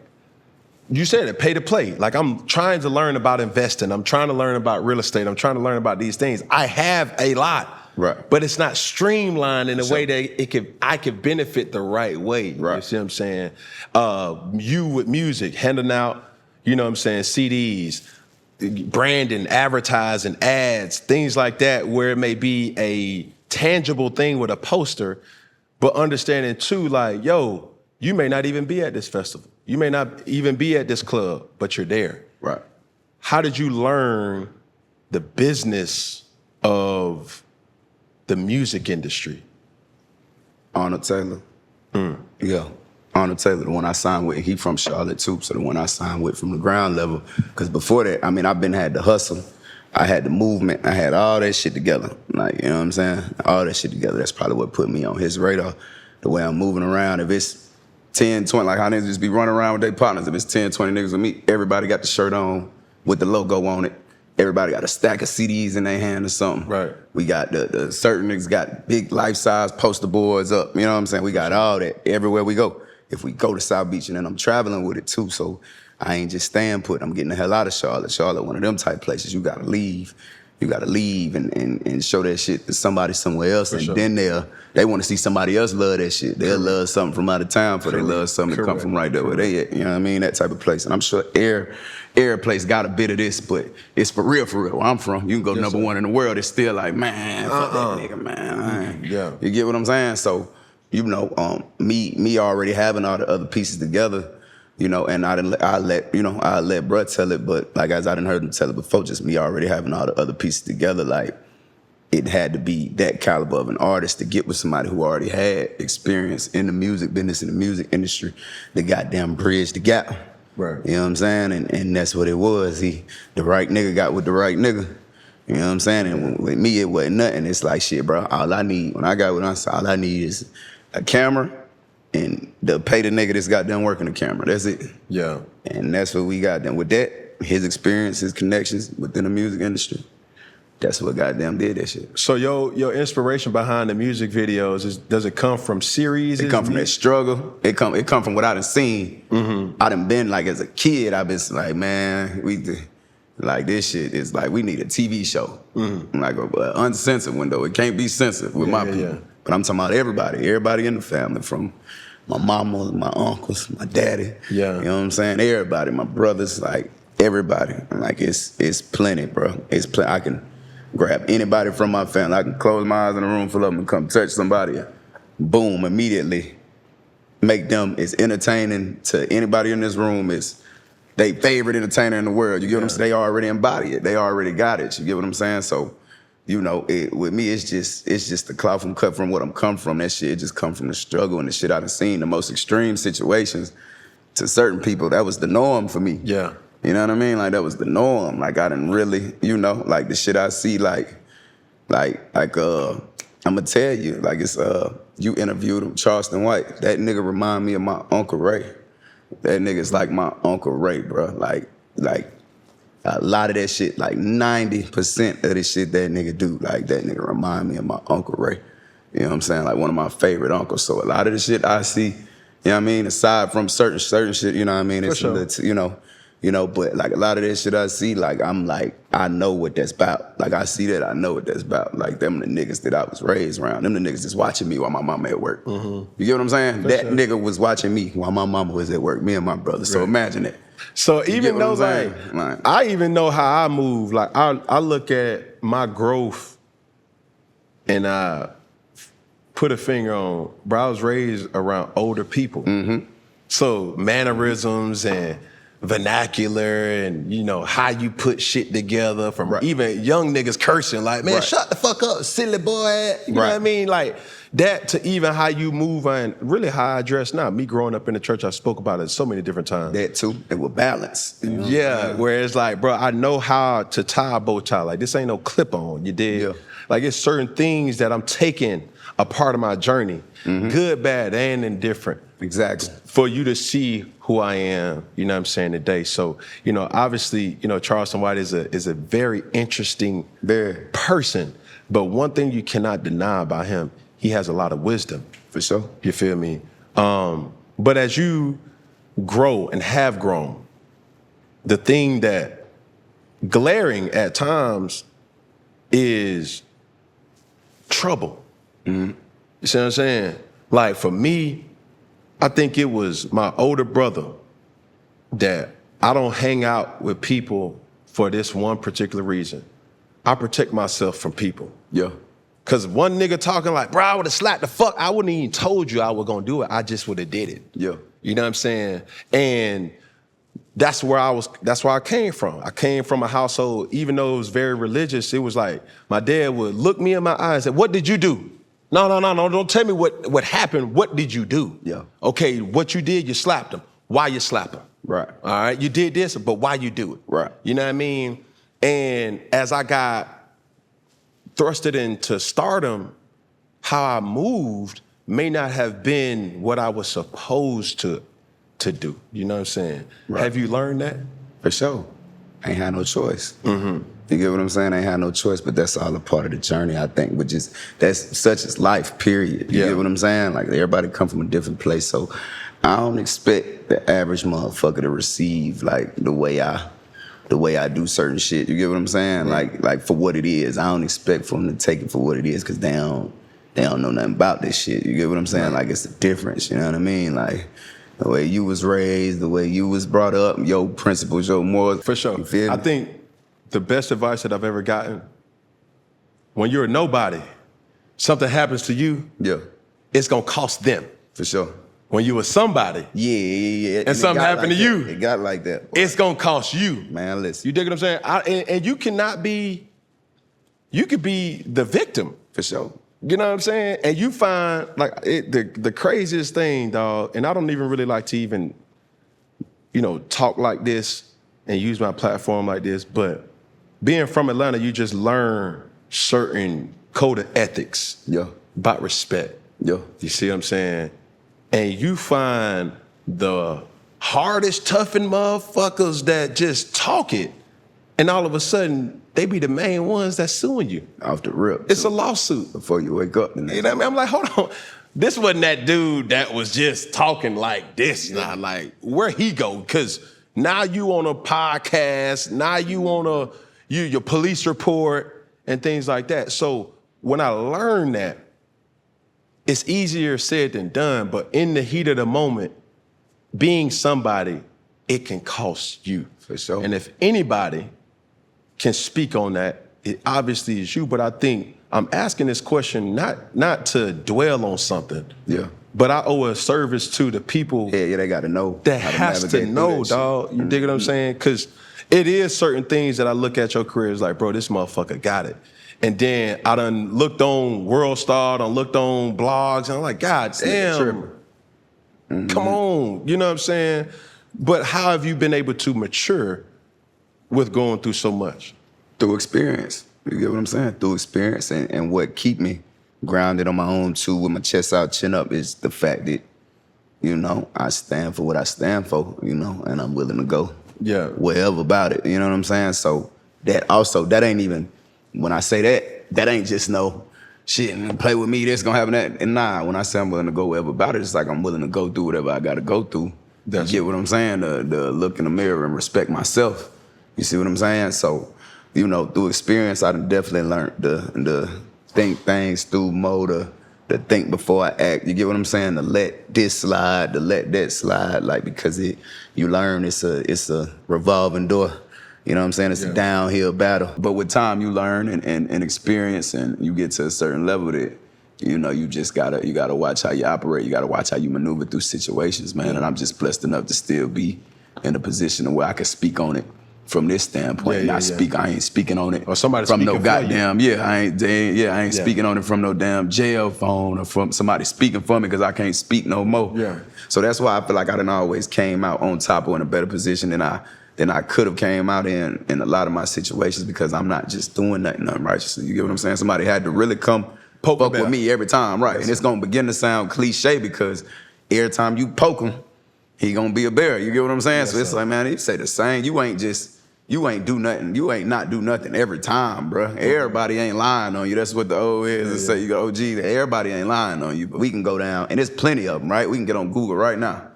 you said it, pay to play. Like, I'm trying to learn about investing. I'm trying to learn about real estate. I'm trying to learn about these things. I have a lot. Right. But it's not streamlined in a way that I could benefit the right way. Right. You see what I'm saying? You with music, handing out, you know what I'm saying, CDs, branding, advertising, ads, things like that, where it may be a tangible thing with a poster, but understanding too, like, yo, you may not even be at this festival. You may not even be at this club, but you're there. Right. How did you learn the business of the music industry? Arnold Taylor. Yeah. Arnold Taylor, the one I signed with, he from Charlotte too, so the one I signed with from the ground level. Because before that, I mean, I've been had the hustle, I had the movement, I had all that shit together. Like, you know what I'm saying? All that shit together. That's probably what put me on his radar. The way I'm moving around. If it's 10, 20, like how niggas just be running around with their partners. If it's 10, 20 niggas with me, everybody got the shirt on with the logo on it. Everybody got a stack of CDs in their hand or something. Right. We got the certain niggas got big life-size poster boards up. You know what I'm saying? We got all that everywhere we go. If we go to South Beach, and then I'm traveling with it too, so I ain't just staying put. I'm getting the hell out of Charlotte. Charlotte, one of them type places. You gotta leave. You gotta leave and show that shit to somebody somewhere else. For and sure. then they want to see somebody else love that shit. They'll love something from out of town before they love something that come from right there where they at. You know what I mean? That type of place. And I'm sure Air place got a bit of this, but it's for real where I'm from. You can go Yes, number sir. one in the world. It's still like, man, fuck that nigga, man. Yeah. You get what I'm saying? So, you know, me already having all the other pieces together, you know, and I let bruh tell it, but like as I didn't heard him tell it before, just me already having all the other pieces together, like it had to be that caliber of an artist to get with somebody who already had experience in the music business, in the music industry, the goddamn bridge the gap. Right. You know what I'm saying? And that's what it was. The right nigga got with the right nigga. You know what I'm saying? And with me, it wasn't nothing. It's like, shit, bro, all I need, when I got with us, all I need is a camera and to pay the nigga that's got done working the camera. That's it. Yeah. And that's what we got done. With that, his experience, his connections within the music industry, that's what goddamn did that shit. So your inspiration behind the music videos, does it come from series? It come from that struggle. It come from what I done seen. Mm-hmm. I done been like, as a kid, I been like, man, like this shit is like, we need a TV show. Mm-hmm. Like an uncensored window. It can't be censored with my people. Yeah. But I'm talking about everybody in the family, from my mama, my uncles, my daddy. Yeah. You know what I'm saying? Everybody, my brothers, like everybody. Like it's plenty, bro. It's plenty. I can grab anybody from my family. I can close my eyes in a room full of them and come touch somebody. Boom, immediately make them as entertaining to anybody in this room as they favorite entertainer in the world. You get what I'm saying? They already embody it. They already got it. You get what I'm saying? So, you know, with me, it's just the clout from cut from what I'm come from. That shit just come from the struggle and the shit I done seen, the most extreme situations. To certain people, that was the norm for me. Yeah. You know what I mean? Like, that was the norm. Like, I didn't really, you know, like the shit I see, like I'm gonna tell you, like it's, you interviewed him, Charleston White. That nigga remind me of my Uncle Ray. That nigga's like my Uncle Ray, bro. Like a lot of that shit, like 90% of the shit that nigga do, like that nigga remind me of my Uncle Ray. You know what I'm saying? Like one of my favorite uncles. So a lot of the shit I see, you know what I mean? Aside from certain shit, you know what I mean? It's, sure. You know, but like a lot of that shit I see, like I'm like, I know what that's about. Like I see that, I know what that's about. Like them the niggas that I was raised around. Them the niggas that's watching me while my mama at work. Mm-hmm. You get what I'm saying? For that sure. nigga was watching me while my mama was at work, me and my brother. So imagine that. So even though, like, I even know how I move. Like, I look at my growth and I put a finger on, bro, I was raised around older people. Mm-hmm. So mannerisms and vernacular and, you know, how you put shit together from even young niggas cursing like, man, shut the fuck up, silly boy. You know what I mean? Like that to even how you move and really how I dress now. Me growing up in the church, I spoke about it so many different times. That too, it will balance. You know? Yeah, where it's like, bro, I know how to tie a bow tie. Like this ain't no clip on, you dig? Yeah. Like it's certain things that I'm taking a part of my journey, good, bad, and indifferent. Exactly. For you to see who I am, you know what I'm saying, today. So, you know, obviously, you know, Charleston White is a very interesting person. But one thing you cannot deny about him, he has a lot of wisdom. For sure. You feel me? But as you grow and have grown, the thing that glaring at times is trouble. You see what I'm saying? Like for me, I think it was my older brother that I don't hang out with people for this one particular reason. I protect myself from people. Yeah. Cause one nigga talking like, bro, I would have slapped the fuck. I wouldn't even told you I was gonna do it. I just would have did it. Yeah. You know what I'm saying? And that's where I came from. I came from a household, even though it was very religious, it was like, my dad would look me in my eyes and say, what did you do? No, don't tell me what happened. What did you do? Yeah. Okay, what you did, you slapped him. Why you slap him? Right. All right, you did this, but why you do it? Right. You know what I mean? And as I got thrusted into stardom, how I moved may not have been what I was supposed to do. You know what I'm saying? Right. Have you learned that? For sure. Ain't had no choice. You get what I'm saying? I ain't had no choice, but that's all a part of the journey, I think, which is, that's such as life, period. You get what I'm saying? Like, everybody come from a different place, so I don't expect the average motherfucker to receive, like, the way I do certain shit. You get what I'm saying? Like for what it is. I don't expect for them to take it for what it is, because they don't know nothing about this shit. You get what I'm saying? Like, it's a difference, you know what I mean? Like, the way you was raised, the way you was brought up, your principles, your morals. For sure. You feel me? I think the best advice that I've ever gotten, when you're a nobody, something happens to you, it's gonna cost them. For sure. When you were somebody, and something happened to you, it got like that. It's gonna cost you. Man, listen. You dig what I'm saying? And you cannot be, you could be the victim. For sure. You know what I'm saying? And you find, like, the craziest thing, dog, and I don't even really like to even, you know, talk like this and use my platform like this, but being from Atlanta, you just learn certain code of ethics about respect. You see what I'm saying? And you find the hardest, toughest motherfuckers that just talk it, and all of a sudden, they be the main ones that's suing you. Off the rip. It's a lawsuit. Before you wake up. You know what I mean? I'm like, hold on. This wasn't that dude that was just talking like this. Nah, like, where he go? Because now you on a podcast, now you on your police report and things like that. So when I learned that, it's easier said than done, but in the heat of the moment, being somebody, it can cost you. For sure. And if anybody can speak on that, it obviously is you. But I think I'm asking this question not to dwell on something. But I owe a service to the people. They got to know. That has to know, dog. You dig what I'm saying? Because it is certain things that I look at your career as like, bro, this motherfucker got it. And then I done looked on World Star, done looked on blogs, and I'm like, God damn, come on. You know what I'm saying? But how have you been able to mature with going through so much? Through experience. You get what I'm saying? Through experience. And what keep me grounded on my own too, with my chest out, chin up, is the fact that, you know, I stand for what I stand for, you know, and I'm willing to go wherever about it. You know what I'm saying? So that ain't even, when I say that ain't just no shit and play with me, this gonna happen, that. And nah, when I say I'm willing to go wherever about it, it's like I'm willing to go through whatever I gotta go through. You get what I'm saying? To look in the mirror and respect myself. You see what I'm saying? So, you know, through experience, I done definitely learned to think things through more, to think before I act. You get what I'm saying? To let this slide, to let that slide, like, because you learn it's a revolving door. You know what I'm saying? It's a downhill battle. But with time, you learn and experience, and you get to a certain level that, you know, you just gotta watch how you operate. You gotta watch how you maneuver through situations, man. And I'm just blessed enough to still be in a position where I could speak on it from this standpoint. I ain't speaking on it or somebody from no speaking goddamn, I ain't speaking on it from no damn jail phone or from somebody speaking for me because I can't speak no more. Yeah. So that's why I feel like I done always came out on top or in a better position than I could have came out in a lot of my situations because I'm not just doing nothing unrighteously. You get what I'm saying? Somebody had to really come fuck with me every time, right? And it's gonna begin to sound cliche because every time you poke him, he gonna be a bear. You get what I'm saying? Yes, so it's like, man, you say the same. You ain't do nothing. You ain't not do nothing every time, bro. Everybody ain't lying on you. That's what the old is. Say you go, OG, everybody ain't lying on you. But we can go down, and there's plenty of them, right? We can get on Google right now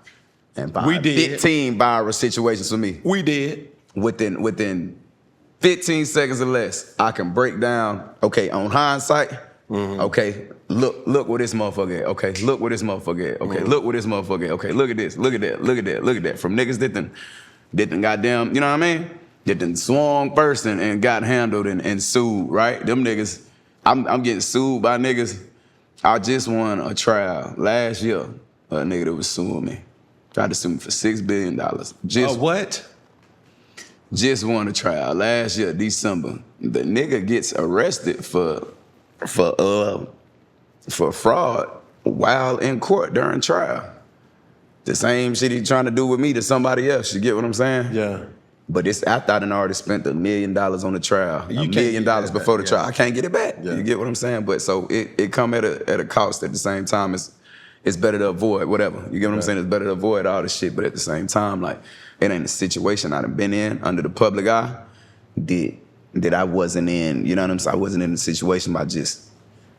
and find 15 viral situations for me. We did. Within 15 seconds or less, I can break down, okay, on hindsight, okay, look where this motherfucker at. Okay, look where this motherfucker at. Okay, look where this motherfucker at. Okay, look at this, look at that, look at that, look at that. From niggas that done goddamn, you know what I mean? That done swung first and got handled and sued, right? Them niggas, I'm getting sued by niggas. I just won a trial last year. A nigga that was suing me. Tried to sue me for $6 billion. What? Just won a trial last year, December. The nigga gets arrested for fraud while in court during trial. The same shit he trying to do with me to somebody else. You get what I'm saying? Yeah. But it's after I done already spent $1 million on the trial. $1 million before the trial. I can't get it back. Yeah. You get what I'm saying? But so it come at a cost. At the same time, it's better to avoid whatever. You get what I'm saying? It's better to avoid all this shit. But at the same time, like, it ain't a situation I done been in under the public eye that I wasn't in. You know what I'm saying? I wasn't in a situation by just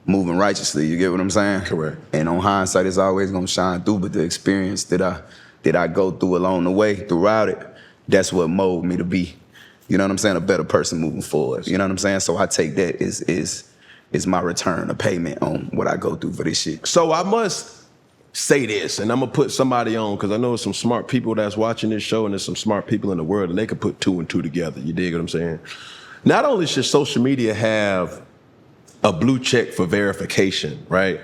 moving righteously. You get what I'm saying? Correct. And on hindsight, it's always gonna shine through. But the experience that I go through along the way, throughout it, that's what molded me to be, you know what I'm saying, a better person moving forward. You know what I'm saying? So I take that is my return, a payment on what I go through for this shit. So I must say this, and I'm gonna put somebody on, because I know there's some smart people that's watching this show, and there's some smart people in the world, and they can put 2 and 2 together. You dig what I'm saying? Not only should social media have a blue check for verification, right?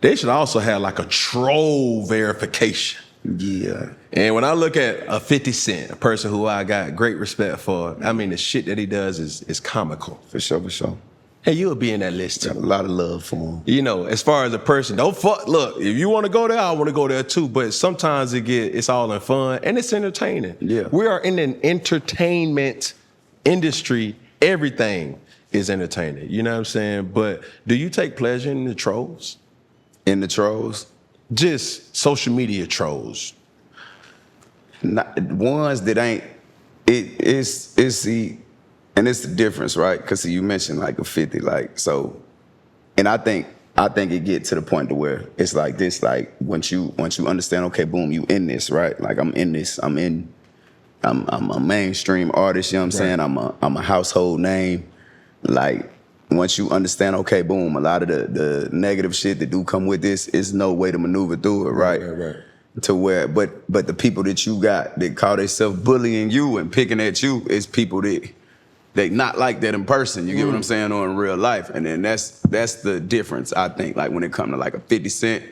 They should also have like a troll verification. Yeah. And when I look at a 50 Cent, a person who I got great respect for, I mean, the shit that he does is comical. For sure. Hey, you'll be in that list too. Got a lot of love for him. You know, as far as a person, look, if you want to go there, I want to go there too. But sometimes it's all in fun and it's entertaining. Yeah. We are in an entertainment industry. Everything is entertaining. You know what I'm saying? But do you take pleasure in the trolls? In the trolls? Just social media trolls. Not, ones that ain't, it's the, and it's the difference, right? Because you mentioned like a 50, like, so, and I think it get to the point to where it's like this, like once you understand, okay, boom, you in this, right? Like I'm in this, I'm a mainstream artist, you know what I'm saying? I'm a household name. Like once you understand, okay, boom, a lot of the negative shit that do come with this is no way to maneuver through it, right? Right. To where, but the people that you got that call themselves bullying you and picking at you is people that they not like that in person. You get what I'm saying, or in real life. And then that's the difference, I think, like when it comes to like a 50 Cent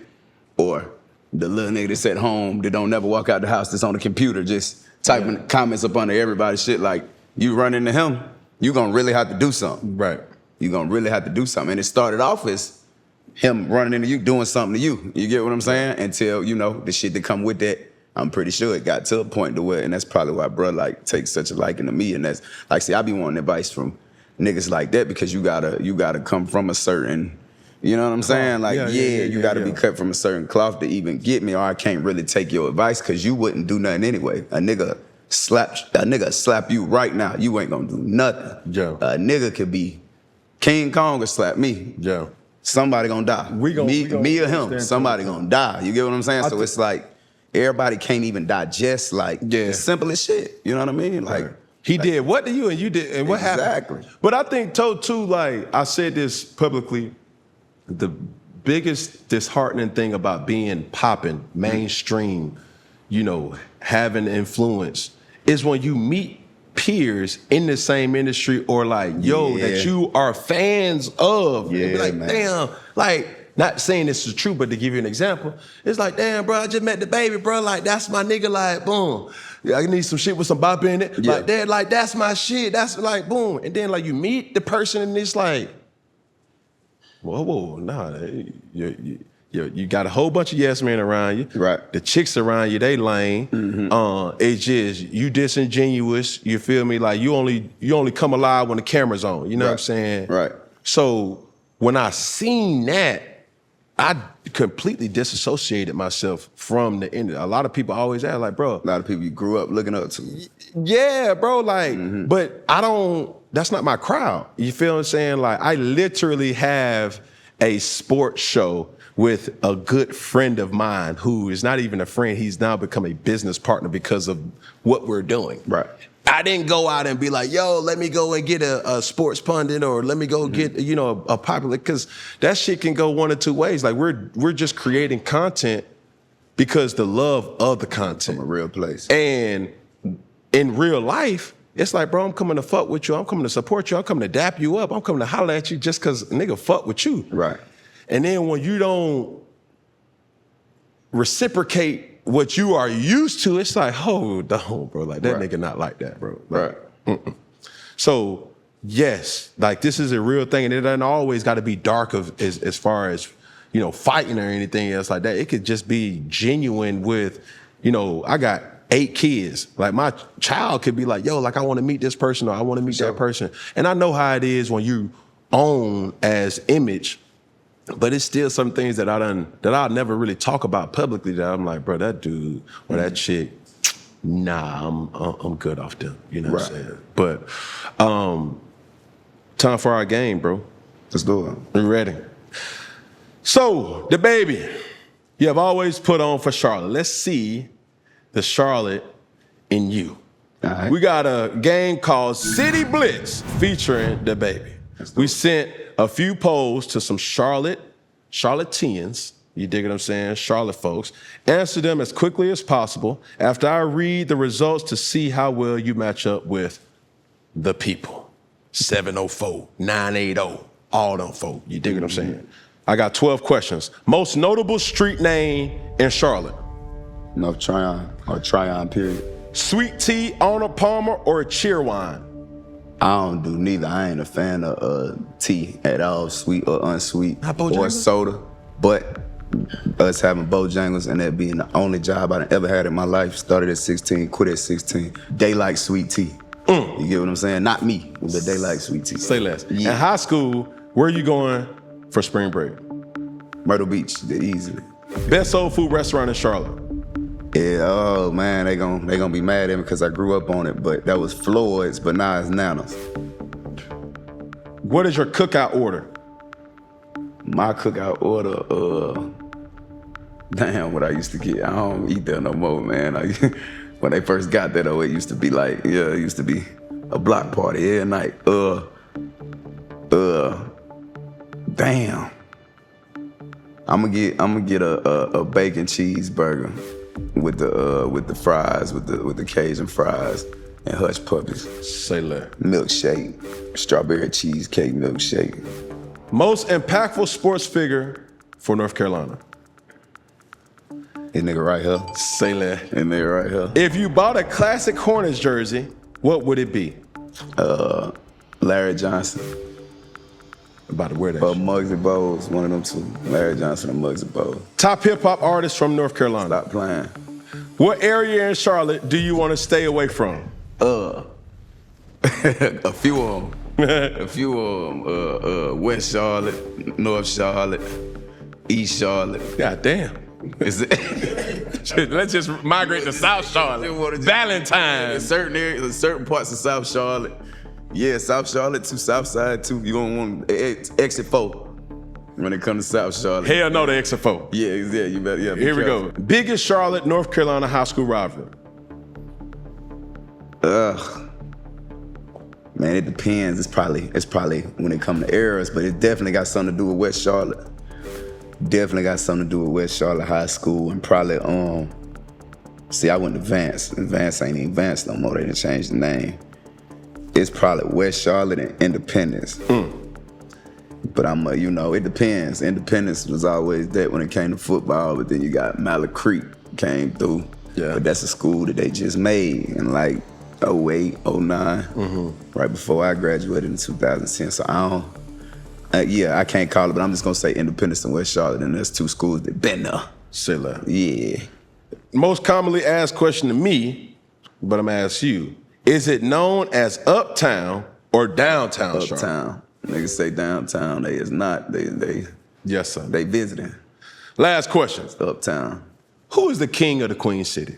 or the little nigga that's at home that don't never walk out the house that's on the computer just typing comments up under everybody's shit. Like you run into him, you gonna really have to do something. Right. You gonna really have to do something. And it started off as him running into you, doing something to you. You get what I'm saying? Until, you know, the shit that come with that, I'm pretty sure it got to a point to where, and that's probably why bro like takes such a liking to me. And that's like, see, I be wanting advice from niggas like that because you gotta come from a certain, you know what I'm saying? Like, you gotta be cut from a certain cloth to even get me, or I can't really take your advice because you wouldn't do nothing anyway. A nigga slap you right now, you ain't gonna do nothing. Joe. A nigga could be King Kong or slap me. Joe. Somebody gonna die. Me or him, somebody gonna die. You get what I'm saying? So it's like, everybody can't even digest like the simplest shit. You know what I mean? Like he did what to you and you did and what happened. Exactly. But I think too, like I said this publicly, the biggest disheartening thing about being popping, mainstream, you know, having influence is when you meet peers in the same industry or like, that you are fans of. Yeah, be like, man. damn, like not saying this is true, but to give you an example, it's like, damn, bro, I just met DaBaby, bro. Like, that's my nigga, like, boom. Yeah, I need some shit with some bop in it. Yeah. Like, dad, like, that's my shit. That's like, boom. And then, like, you meet the person and it's like, whoa, nah. You got a whole bunch of yes men around you. Right. The chicks around you, they lame. It's just, you disingenuous, you feel me? Like, you only come alive when the camera's on, you know what I'm saying? Right. So when I seen that, I completely disassociated myself from the end. A lot of people always ask, like, bro. A lot of people you grew up looking up to. Yeah, bro, like, but that's not my crowd. You feel what I'm saying? Like, I literally have a sports show with a good friend of mine who is not even a friend. He's now become a business partner because of what we're doing. Right. I didn't go out and be like, yo, let me go and get a sports pundit or let me go get, a popular, because that shit can go one of two ways. Like, we're just creating content because the love of the content. From a real place. And in real life, it's like, bro, I'm coming to fuck with you. I'm coming to support you. I'm coming to dap you up. I'm coming to holler at you just because nigga fuck with you. Right. And then when you don't reciprocate what you are used to, it's like, hold on, bro. Like, that nigga not like that, bro. Like, So, yes, like, this is a real thing. And it doesn't always got to be dark as far as, fighting or anything else like that. It could just be genuine with, I got 8 kids. Like, my child could be like, yo, like, I want to meet this person or I want to meet that person. And I know how it is when you own as image, but it's still some things that I'll never really talk about publicly that I'm like, bro, that dude or that chick, nah, I'm good off them. You know what I'm saying? But time for our game, bro. Let's do it. You ready? So, DaBaby, you have always put on for Charlotte. Let's see the Charlotte in you. All right. We got a game called City Blitz featuring DaBaby. We sent a few polls to some Charlotteans, you dig what I'm saying, Charlotte folks. Answer them as quickly as possible after I read the results to see how well you match up with the people. 704, 980, all them folk, you dig what I'm saying? I got 12 questions. Most notable street name in Charlotte? North Tryon, or Tryon, period. Sweet tea, Arnold Palmer, or Cheerwine? I don't do neither. I ain't a fan of tea at all, sweet or unsweet, Not or Bojangles? soda. But us having Bojangles and that being the only job I ever had in my life, started at 16, quit at 16. They like sweet tea. You get what I'm saying? Not me, but they like sweet tea. Say less. Yeah. In high school, where are you going for spring break? Myrtle Beach, the easy. Best soul food restaurant in Charlotte? Yeah, oh man, they gonna be mad at me because I grew up on it, but that was Floyd's, but now it's Nana's. What is your cookout order? My cookout order, damn, what I used to get. I don't eat there no more, man. When they first got there though, it used to be like, it used to be a block party every night. Damn. I'm gonna get a bacon cheeseburger with the fries, with the Cajun fries and hush puppies. Say less. Milkshake, strawberry cheesecake milkshake. Most impactful sports figure for North Carolina? This nigga right here. Say less. This nigga right here. If you bought a classic Hornets jersey, what would it be? Larry Johnson. About to wear that. Muggsy Bogues, one of them two. Larry Johnson and Muggsy Bogues. Top hip hop artist from North Carolina. Stop playing. What area in Charlotte do you want to stay away from? A few of them. A few of them. West Charlotte, North Charlotte, East Charlotte. God damn. Is it? Let's just migrate to South Charlotte. Valentine. There's certain areas, certain parts of South Charlotte. Yeah, South Charlotte to South Side too. You don't want exit 4 when it comes to South Charlotte. Hell no, the exit 4. Yeah, you better. Yeah. Here we go. Biggest Charlotte, North Carolina high school rivalry. Man, it depends. It's probably when it comes to eras, but it definitely got something to do with West Charlotte. Definitely got something to do with West Charlotte High School, and probably see, I went to Vance, and Vance ain't even Vance no more. They done changed the name. It's probably West Charlotte and Independence. But you know, it depends. Independence was always that when it came to football, but then you got Mallard Creek came through. Yeah. But that's a school that they just made in like 08, 09, right before I graduated in 2010. So I don't, I can't call it, but I'm just gonna say Independence and West Charlotte, and there's two schools that been there. Silla. Yeah. Most commonly asked question to me, but I'm gonna ask you, is it known as Uptown or Downtown Charlotte? Uptown. Niggas say downtown. They is not. They Yes, sir. they visiting. Last question. Uptown. Who is the king of the Queen City?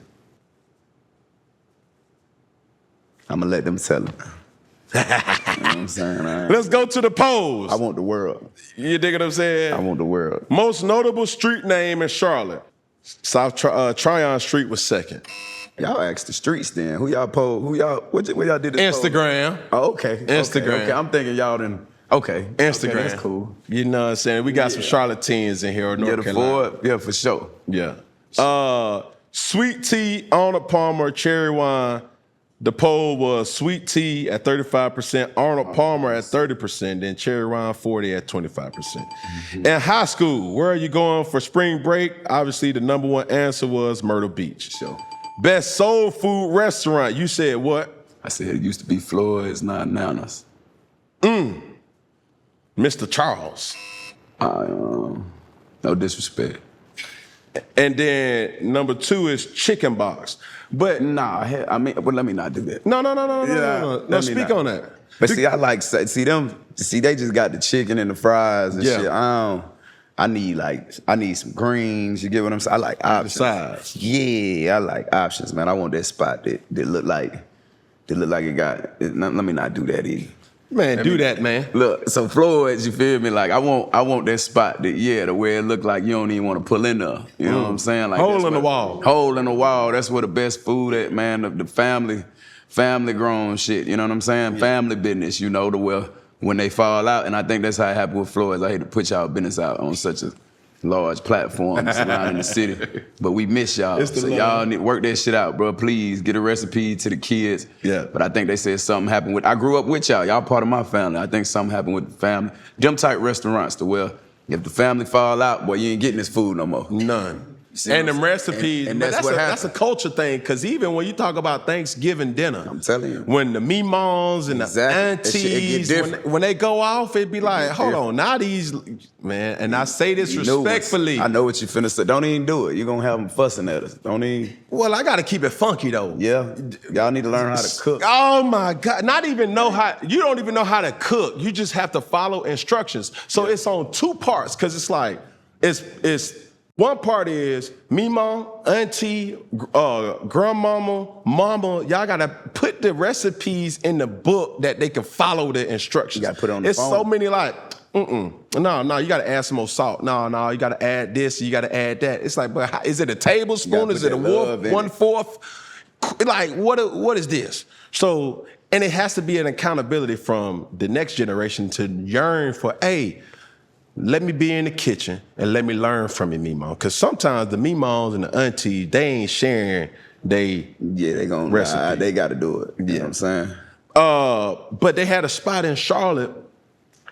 I'm gonna let them tell it. You know what I'm saying? Let's go to the polls. I want the world. You dig what I'm saying? I want the world. Most notable street name in Charlotte. South Tryon Street was second. Y'all asked the streets then. Who y'all poll? What y'all did this poll? Instagram. Oh, okay. Instagram. Okay. I'm thinking y'all done. Okay. Instagram. Okay, that's cool. You know what I'm saying? We got some Charlotte teens in here or North Carolina. Yeah, for sure. Yeah. Sweet tea, Arnold Palmer, cherry wine. The poll was sweet tea at 35%, Arnold Palmer at 30%, then cherry wine 40 at 25%. In high school, where are you going for spring break? Obviously, the number one answer was Myrtle Beach. Sure. Best soul food restaurant, you said what? I said it used to be Floyd's, not Nana's. Mr. Charles. No disrespect. And then number two is Chicken Box. But Nah, but let me not do that. no. let No, me speak not. on that. But see, I like they just got the chicken and the fries and Yeah. shit. I need some greens. You get what I'm saying? I like options. Sides. Yeah, I like options, man. I want that spot that look like it got. Let me not do that either. Man, do that, man. Look, so Floyd's, you feel me? Like I want that spot the way it look like you don't even want to pull in there. You know what I'm saying? Like Hole in the wall. Hole in the wall. That's where the best food at, man. The family grown shit. You know what I'm saying? Yeah. Family business. You know, when they fall out, and I think that's how it happened with Floyd's. I hate to put y'all business out on such a large platform surrounding the city, but we miss y'all. So y'all need to work that shit out, bro. Please get a recipe to the kids. Yeah. But I think they said something happened with. I grew up with y'all. Y'all part of my family. I think something happened with the family. Them type restaurants to where if the family fall out, boy, you ain't getting this food no more. None. And them recipes, and that's what that's a culture thing, because even when you talk about Thanksgiving dinner, I'm telling you. when the memoms and Exactly. the aunties, when they go off, it'd be like, hold on, now these, man, and I say this respectfully. I know what you finna say. Don't even do it. You're gonna have them fussing at us. Don't even. Well, I gotta keep it funky though. Yeah. Y'all need to learn how to cook. Oh my God, you don't even know how to cook. You just have to follow instructions. So it's on two parts, because it's like, it's one part is me, mom, auntie, grandmama, mama. Y'all gotta put the recipes in the book that they can follow the instructions. You gotta put it on the It's phone. so many like, no, you gotta add some more salt. No, you gotta add this, you gotta add that. It's like, but is it a tablespoon? put Is it a that love in it. 1/4? Like, what is this? So, and it has to be an accountability from the next generation to yearn for, hey, let me be in the kitchen and let me learn from you, Mimo. Because sometimes the Mimos and the aunties, they ain't sharing they gonna recipe. they gotta do it. You know what I'm saying? But they had a spot in Charlotte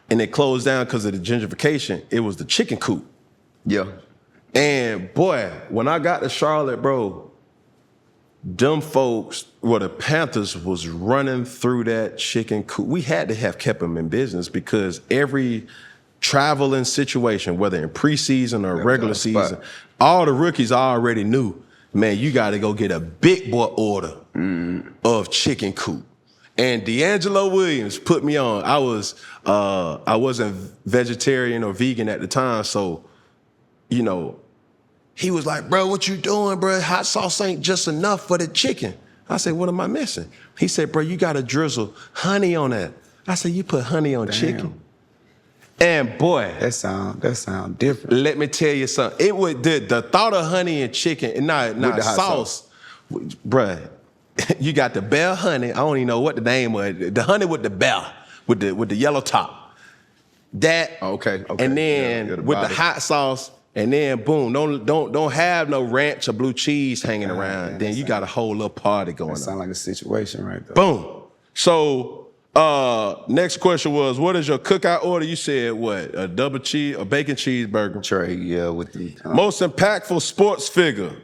and it closed down because of the gentrification. It was the Chicken Coop. Yeah. And boy, when I got to Charlotte, bro, them folks, the Panthers was running through that Chicken Coop. We had to have kept them in business because every traveling situation, whether in preseason or regular season, all the rookies already knew, man, you got to go get a big boy order of Chicken Coop. And D'Angelo Williams put me on. I wasn't vegetarian or vegan at the time, so, you know, he was like, bro, what you doing, bro? Hot sauce ain't just enough for the chicken. I said, what am I missing? He said, bro, you got to drizzle honey on that. I said, you put honey on chicken? And boy, that sound different. Let me tell you something. It would the thought of honey and chicken and not the hot sauce, bruh. You got the Bell honey. I don't even know what the name was. The honey with the Bell, with the yellow top. That okay. And then with the hot sauce, and then boom, don't have no ranch or blue cheese hanging around. Then you got a whole little party going on. That sound like a situation right there. Boom. So Next question was, what is your cookout order? You said what? A bacon cheeseburger. Trey, yeah, with the Most impactful sports figure.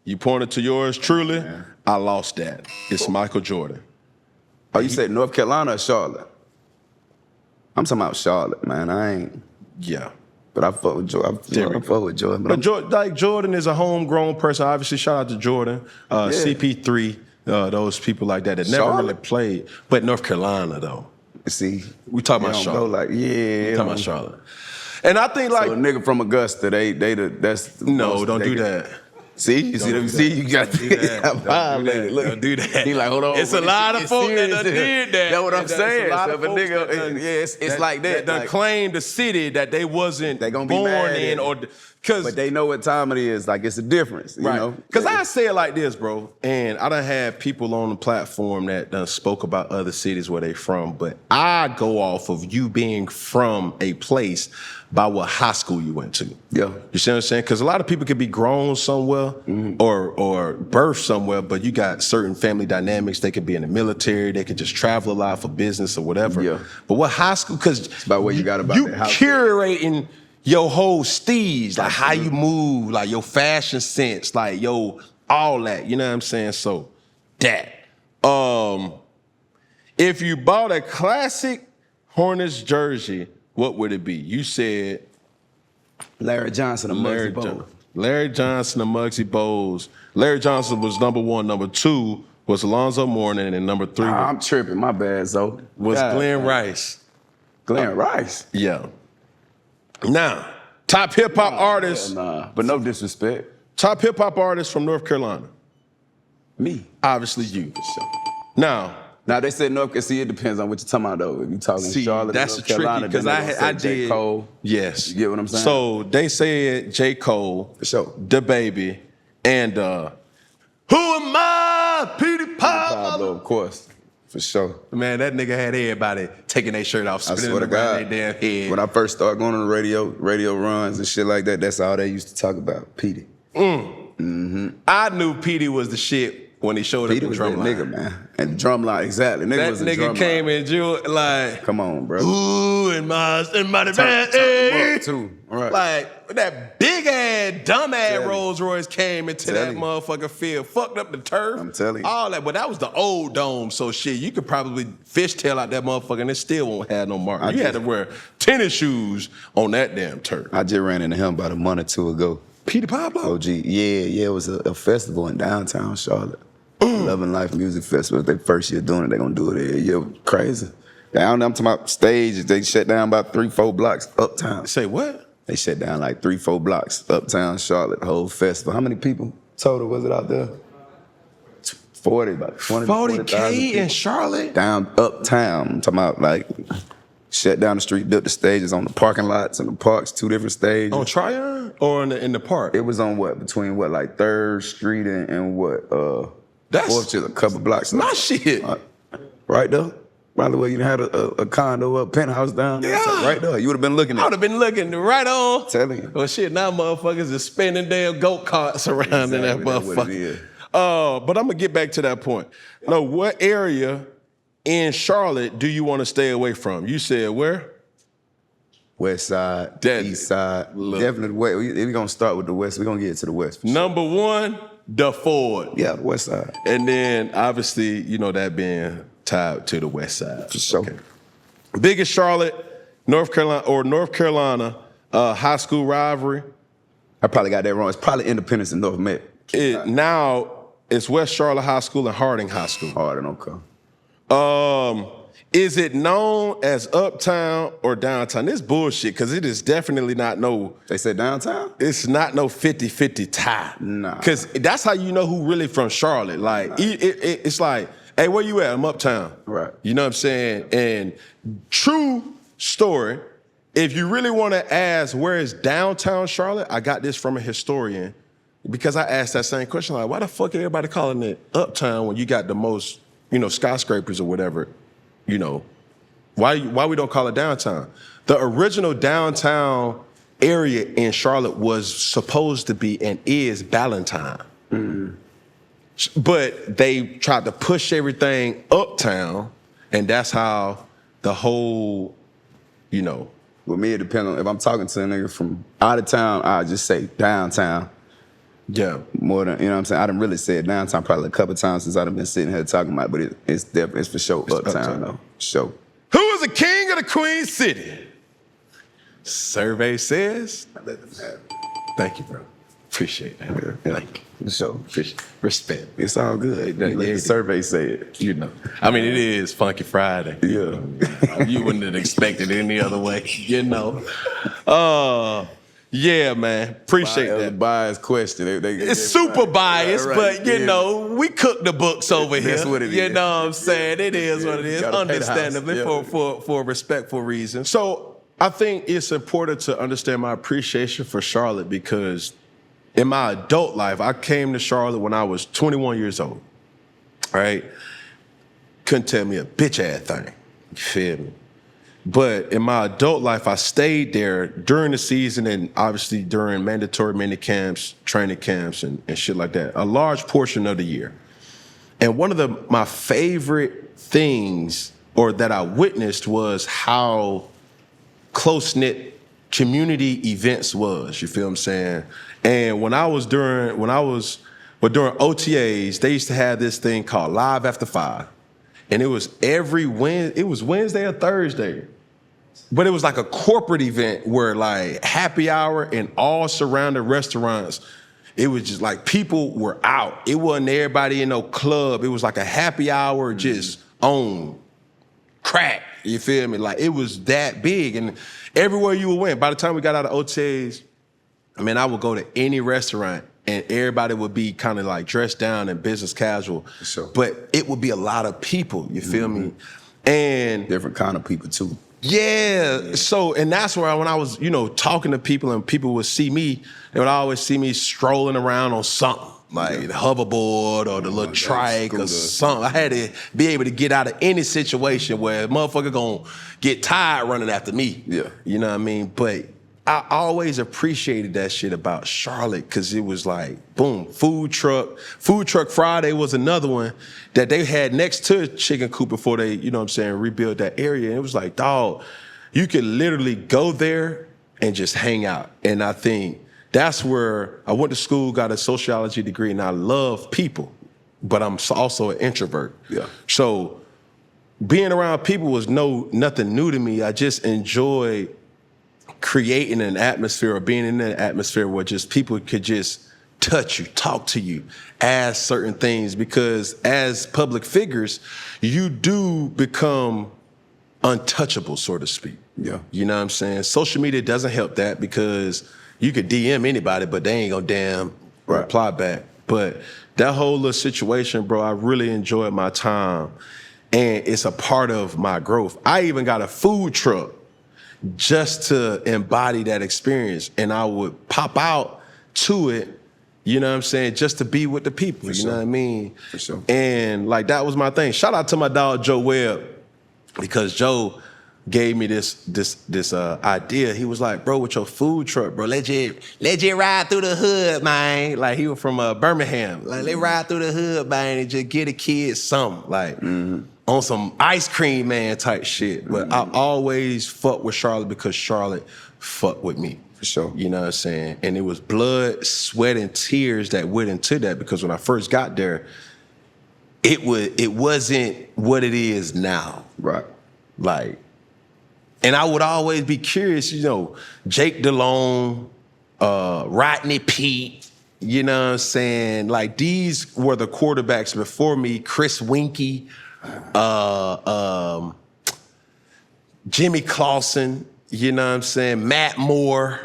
You pointed to yours truly. Yeah. I lost that. It's Michael Jordan. Oh, you said North Carolina or Charlotte? I'm talking about Charlotte, man. I ain't. Yeah. But I fuck with Jordan. I fuck with Jordan. But Jordan is a homegrown person. Obviously, shout out to Jordan. CP3, those people like that never really played. But North Carolina, though. See, we talking about Charlotte. We talking about Charlotte. And I think like so a nigga from Augusta, that's no, don't do that. See, you got to do that. Don't do that. He like, hold on. It's a lot of folk that done did that. That's what I'm saying. So if a nigga, it's like that. That claimed the city that they wasn't born in, but they know what time it is. Like it's a difference, you know. Because I say it like this, bro, and I done had people on the platform that done spoke about other cities where they from, but I go off of you being from a place by what high school you went to. Yeah. You see what I'm saying? Because a lot of people could be grown somewhere or birthed somewhere, but you got certain family dynamics. They could be in the military. They could just travel a lot for business or whatever. Yeah. But what high school, because it's about what you got about that house. Curating your whole steez, like how you move, like your fashion sense, like all that. You know what I'm saying? So that. If you bought a classic Hornets jersey, what would it be? You said Larry Johnson or Muggsy Bogues. Larry Johnson or Muggsy Bogues. Larry Johnson was number 1. Number 2 was Alonzo Mourning, and number 3 I'm tripping. My bad, Zoe. Was Glenn Rice. Glenn Rice? Yeah. Now, top hip-hop artists. But no disrespect. Top hip-hop artists from North Carolina. Me. Obviously you. Now they said North Carolina. See, it depends on what you're talking about, though. If you're talking Charlotte, that's North Carolina, tricky because I did. J. Cole. Yes. You get what I'm saying? So they said J. Cole, for sure, DaBaby, and who am I? Petey Pablo. Of course, for sure. Man, that nigga had everybody taking their shirt off, spinning around their damn head. When I first started going on the radio runs and shit like that, that's all they used to talk about, Petey. I knew Petey was the shit when he showed up in Drumline. Nigga, man. And Drumline, exactly. That nigga came in like, come on, bro. Ooh, and my man, too. Right. Like that big ass, dumb ass Rolls Royce came into that motherfucking field, fucked up the turf. I'm telling you. All that, but that was the old dome, so shit, you could probably fishtail out that motherfucker and it still won't have no mark. You had to wear tennis shoes on that damn turf. I just ran into him about a month or two ago. Petey Pablo? OG. Yeah, it was a festival in downtown Charlotte. Love and Life Music Festival. Their first year doing it, they're gonna do it every year. Crazy. I'm talking about stage, they shut down about 3-4 blocks uptown. Say what? They shut down like 3-4 blocks uptown Charlotte, the whole festival. How many people total was it out there? 40, about 20 40K in Charlotte? Down uptown. I'm talking about like shut down the street, built the stages on the parking lots and the parks, 2 different stages. On Tryon or in the park? It was on between 3rd Street and what? That's 4th to a couple blocks. My shit. Right there. By the way, you had a condo up, penthouse down there. Yeah. Right there. You would have been looking at it. I would have been looking right on. Telling you. Well, shit, now motherfuckers is spinning damn go-karts around in that motherfucker. But I'm going to get back to that point. No, what area in Charlotte do you want to stay away from? You said where? West side, east side. Definitely west. We're going to start with the west. We're going to get to the west. Number 1, the Ford. Yeah, the west side. And then, obviously, that being tied to the west side. For sure. Okay. Biggest Charlotte, North Carolina high school rivalry. I probably got that wrong. It's probably Independence and North Met. Now, it's West Charlotte High School and Harding High School. Harding, okay. Is it known as uptown or downtown? This bullshit, because it is definitely not no... They said downtown? It's not no 50-50 tie. Nah. Because that's how you know who really from Charlotte. Like, it's like, hey, where you at? I'm uptown. Right. You know what I'm saying? And true story, if you really want to ask where is downtown Charlotte, I got this from a historian because I asked that same question, like, why the fuck everybody calling it uptown when you got the most, skyscrapers or whatever? Why we don't call it downtown? The original downtown area in Charlotte was supposed to be and is Ballantyne. Mm-hmm. But they tried to push everything uptown And that's how the whole, you know. With me, it depends on, if I'm talking to a nigga from out of town, I just say downtown. Yeah. More than, you know what I'm saying? I done really said downtown probably a couple times since I've been sitting here talking about it, but it's definitely, it's for sure uptown though, sure. Who is the king of the Queen City? Survey says. I let them have it. Thank you, bro. Appreciate that. Yeah. Thank you. For sure. Respect. It's all good. Let the survey say it. You know. I mean, it is Funky Friday. Yeah. You wouldn't have expected it any other way, you know. Yeah, man. Appreciate that. Biased question. It's super biased, right, but you know, we cook the books over here. That's what it you is. know what I'm saying? It is what it is. Understandably, for respectful reasons. So I think it's important to understand my appreciation for Charlotte because in my adult life, I came to Charlotte when I was 21 years old. Right? Couldn't tell me a bitch ass thing. You feel me? But in my adult life, I stayed there during the season and obviously during mandatory mini camps, training camps, and shit like that, a large portion of the year. And one of my favorite things or that I witnessed was how close-knit community events was, you feel what I'm saying? And during OTAs, they used to have this thing called Live After 5. And it was Wednesday or Thursday. But it was like a corporate event where like happy hour in all surrounding restaurants, it was just like people were out. It wasn't everybody in no club. It was like a happy hour just on crack. You feel me? Like it was that big. And everywhere you went, by the time we got out of OTAs, I mean, I would go to any restaurant and everybody would be kind of like dressed down and business casual. Sure. But it would be a lot of people, you feel me? And different kind of people too. Yeah. So, and that's where when I was, you know, talking to people and people would see me, they would always see me strolling around on something, like the hoverboard or the little trike or something. I had to be able to get out of any situation where a motherfucker gonna get tired running after me. Yeah. You know what I mean? But I always appreciated that shit about Charlotte because it was like, boom, food truck. Food Truck Friday was another one that they had next to Chicken Coop before they, you know what I'm saying, rebuilt that area. And it was like, dog, you could literally go there and just hang out. And I think that's where I went to school, got a sociology degree, and I love people, but I'm also an introvert. Yeah. So being around people was nothing new to me. I just enjoyed creating an atmosphere or being in an atmosphere where just people could just touch you, talk to you, ask certain things, because as public figures, you do become untouchable, so to speak. Yeah. You know what I'm saying? Social media doesn't help that because you could DM anybody, but they ain't gonna damn reply back. But that whole little situation, bro, I really enjoyed my time, and it's a part of my growth. I even got a food truck just to embody that experience. And I would pop out to it, you know what I'm saying, just to be with the people, you know what I mean? For sure. And like, that was my thing. Shout out to my dog, Joe Webb, because Joe gave me this idea. He was like, bro, with your food truck, bro, let you ride through the hood, man. Like, he was from Birmingham. Like, let's ride through the hood, man, and just get the kids something. Like, on some ice cream man type shit. But I always fuck with Charlotte because Charlotte fucked with me. For sure. You know what I'm saying? And it was blood, sweat, and tears that went into that, because when I first got there, it wasn't what it is now. Right. Like, and I would always be curious, you know, Jake DeLone, Rodney Pete, you know what I'm saying? Like, these were the quarterbacks before me, Chris Winkie, Jimmy Clausen, you know what I'm saying, Matt Moore.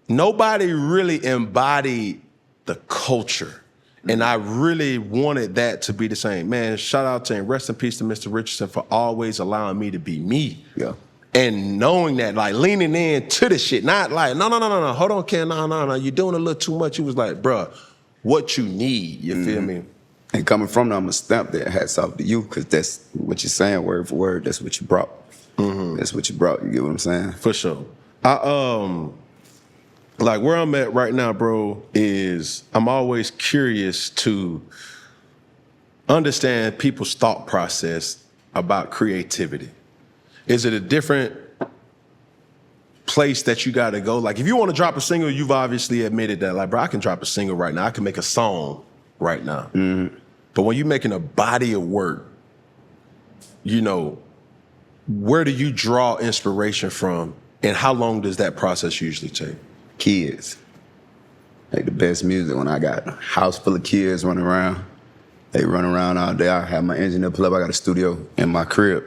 Nobody really embodied the culture. And I really wanted that to be the same. Man, shout out to and rest in peace to Mr. Richardson for always allowing me to be me. Yeah. And knowing that, like, leaning in to the shit, not like, no, hold on, Ken, no, you're doing a little too much. He was like, bruh, what you need, you feel me? And coming from them, I'm going to stamp that. Hats off to you, because that's what you're saying, word for word. That's what you brought. That's what you brought. You get what I'm saying? For sure. Like, where I'm at right now, bro, is I'm always curious to understand people's thought process about creativity? Is it a different place that you got to go? Like, if you want to drop a single, you've obviously admitted that, like, bro, I can drop a single right now. I can make a song right now. But when you're making a body of work, you know, where do you draw inspiration from, and how long does that process usually take? Kids. Like the best music when I got a house full of kids running around. They run around all day. I have my engineer pull up. I got a studio in my crib.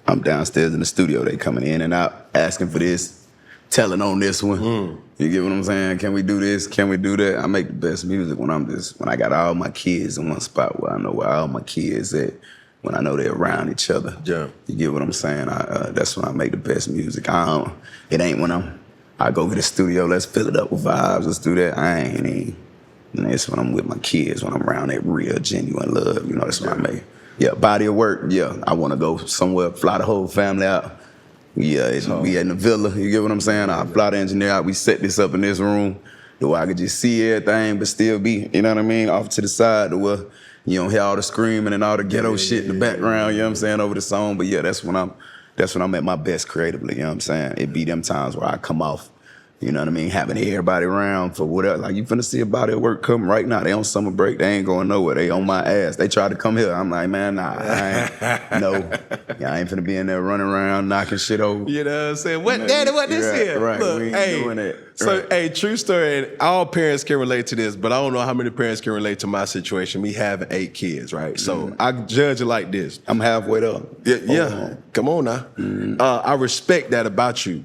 I'm downstairs in the studio. They coming in and out, asking for this, telling on this one. You get what I'm saying? Can we do this? Can we do that? I make the best music when I got all my kids in one spot where I know where all my kids at, when I know they're around each other. Yeah. You get what I'm saying? That's when I make the best music. It ain't when I go to the studio, let's fill it up with vibes, let's do that. I ain't. And that's when I'm with my kids, when I'm around that real, genuine love. You know, that's what I make. Yeah, body of work, yeah. I want to go somewhere, fly the whole family out. Yeah, we in the villa, you get what I'm saying? I fly the engineer out, we set this up in this room to where I could just see everything but still be, you know what I mean, off to the side to where you don't hear all the screaming and all the ghetto shit in the background, you know what I'm saying, over the song. But yeah, that's when I'm at my best creatively, you know what I'm saying? It be them times where I come off, you know what I mean, having everybody around for whatever. Like, you finna see a body of work come right now. They on summer break. They ain't going nowhere. They on my ass. They try to come here. I'm like, man, nah, I ain't finna be in there running around, knocking shit over. You know what I'm saying? What, Daddy, what this here? Right, Look, we ain't doing that. So, Right. hey, true story, and all parents can relate to this, but I don't know how many parents can relate to my situation. Me having 8 kids, right? So I judge it like this. I'm halfway there. Yeah. Come on now. I respect that about you,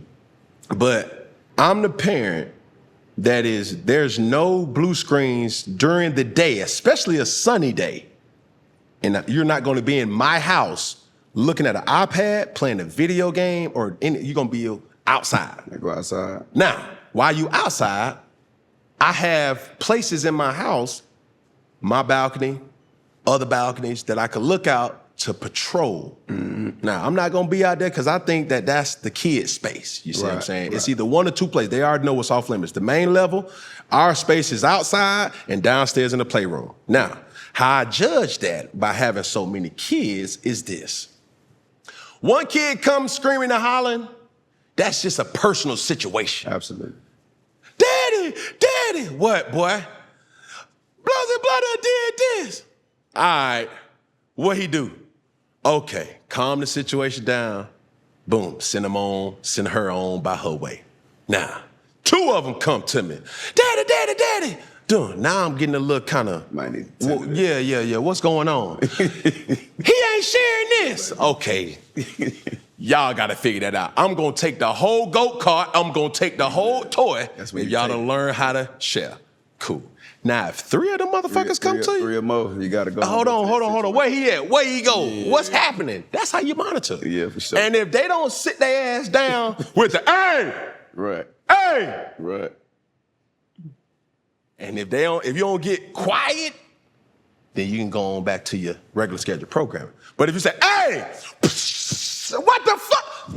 but I'm the parent that there's no blue screens during the day, especially a sunny day. And you're not going to be in my house looking at an iPad, playing a video game, or you're going to be outside. I go outside. Now, while you outside, I have places in my house, my balcony, other balconies that I could look out to patrol. Now, I'm not gonna be out there because I think that that's the kid space. You see what I'm saying? It's either one or two places. They already know what's off limits. The main level, our space is outside and downstairs in the playroom. Now, how I judge that by having so many kids is this. One kid comes screaming and hollering, that's just a personal situation. Absolutely. Daddy, what, boy? Blah, did this. All right, what he do? Okay, calm the situation down. Boom, send her on by her way. Now, 2 of them come to me. Daddy. Dude, now I'm getting a little kind of, yeah, what's going on? He ain't sharing this. Okay, y'all gotta figure that out. I'm gonna take the whole goat cart, I'm gonna take the whole toy, if y'all don't learn how to share. Cool. Now, if 3 of them motherfuckers come to you, 3 or more, you gotta go. Hold on. Where he at? Where he go? Yeah. What's happening? That's how you monitor. Yeah, for sure. And if they don't sit their ass down with the hey, Right. hey, Right. and if you don't get quiet, then you can go on back to your regular scheduled programming. But if you say, hey, what the fuck?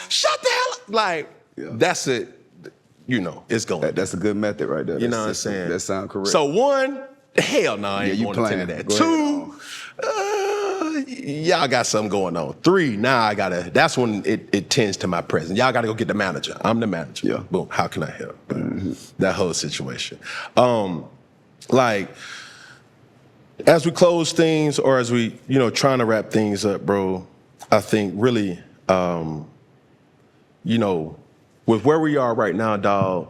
Shut the hell up. Like, that's it. You know, it's going. That's a good method right there. You know what I'm saying? That sounds correct. So 1, hell no, I ain't going to tell that. 2, y'all got something going on. 3, now that's when it tends to my presence. Y'all got to go get the manager. I'm the manager. Yeah. Boom, how can I help? That whole situation. Like, as we close things, or as we, trying to wrap things up, bro, I think really, with where we are right now, dog,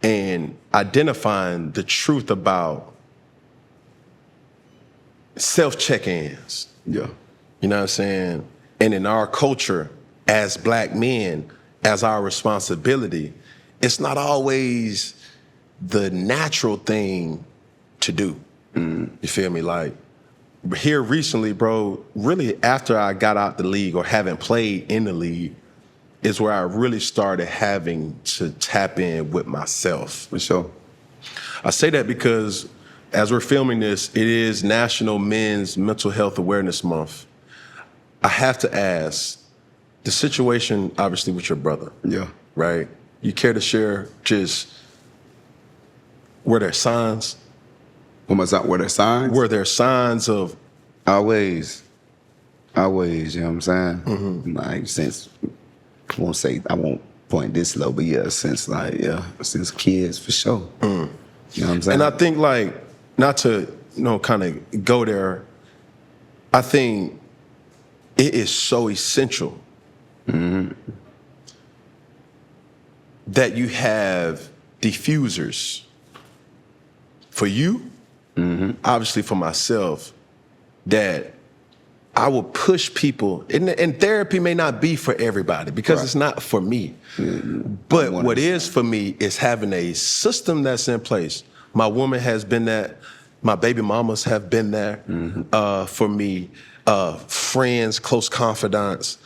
and identifying the truth about self-check-ins. Yeah. You know what I'm saying? And in our culture, as black men, as our responsibility, it's not always the natural thing to do. You feel me? Like, here recently, bro, really after I got out the league or haven't played in the league, is where I really started having to tap in with myself. For sure. I say that because as we're filming this, it is National Men's Mental Health Awareness Month. I have to ask, the situation, obviously, with your brother. Yeah. Right? You care to share just, were there signs? Were there signs? Were there signs of? Always. Always, you know what I'm saying? Like, since, I won't point this low, but yeah, since kids, for sure. You know what I'm saying? And I think, like, not to, kind of go there, I think it is so essential that you have diffusers for you, obviously for myself, that I will push people, and therapy may not be for everybody because it's not for me. But what is for me is having a system that's in place. My woman has been that. My baby mamas have been there for me. Friends, close confidants,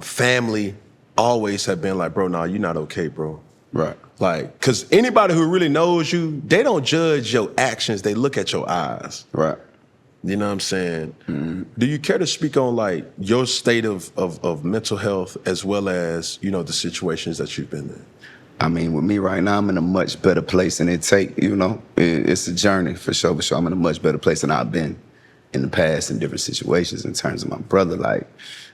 family always have been like, bro, nah, you're not okay, bro. Right. Like, because anybody who really knows you, they don't judge your actions. They look at your eyes. Right. You know what I'm saying? Do you care to speak on, like, your state of mental health as well as, the situations that you've been in? I mean, with me right now, I'm in a much better place, and it's a journey for sure, for sure. I'm in a much better place than I've been in the past in different situations in terms of my brother. Like,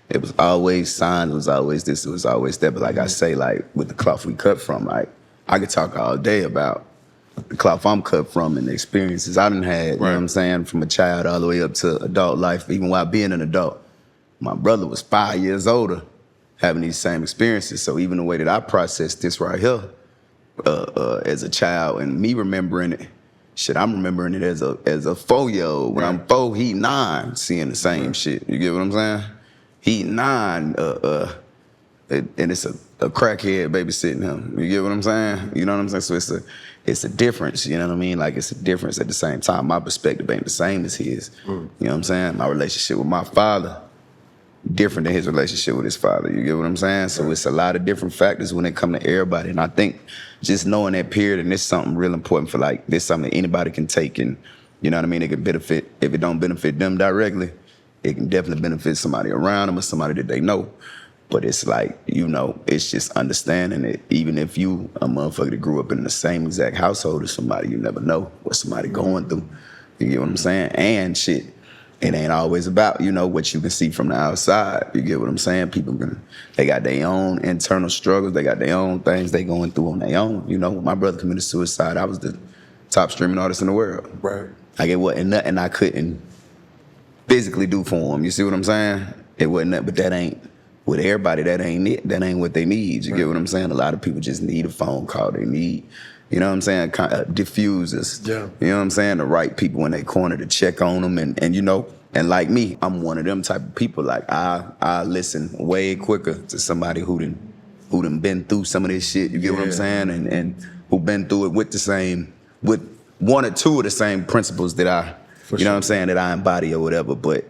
it was always signs, it was always this, it was always that. But like I say, like, with the cloth we cut from, like, I could talk all day about the cloth I'm cut from and the experiences I done had, you know what I'm saying, from a child all the way up to adult life, even while being an adult. My brother was 5 years older, having these same experiences. So even the way that I processed this right here as a child and me remembering it, I'm remembering it as a 4-year-old. When I'm 4, he 9, seeing the same shit. You get what I'm saying? He 9, and it's a crackhead babysitting him. You get what I'm saying? You know what I'm saying? So it's a difference, you know what I mean? Like, it's a difference at the same time. My perspective ain't the same as his. You know what I'm saying? My relationship with my father, different than his relationship with his father. You get what I'm saying? So it's a lot of different factors when it come to everybody. And I think just knowing that period, and this is something real important for, like, this is something that anybody can take and, you know what I mean? It can benefit, if it don't benefit them directly, it can definitely benefit somebody around them or somebody that they know. But it's like, it's just understanding that even if you a motherfucker that grew up in the same exact household as somebody, you never know what somebody going through. You get what I'm saying? And shit, it ain't always about, what you can see from the outside. You get what I'm saying? People, they got their own internal struggles. They got their own things they going through on their own. When my brother committed suicide, I was the top streaming artist in the world. Right. Like, it wasn't nothing I couldn't physically do for him. You see what I'm saying? It wasn't nothing, but that ain't, with everybody, that ain't it. That ain't what they need. You get what I'm saying? A lot of people just need a phone call. They need, you know what I'm saying, diffusers. Yeah. You know what I'm saying? The right people in their corner to check on them. And and like me, I'm one of them type of people. Like, I listen way quicker to somebody who done been through some of this shit. You get what I'm saying? And who been through it with one or two of the same principles that I, know what I'm saying, that I embody or whatever. But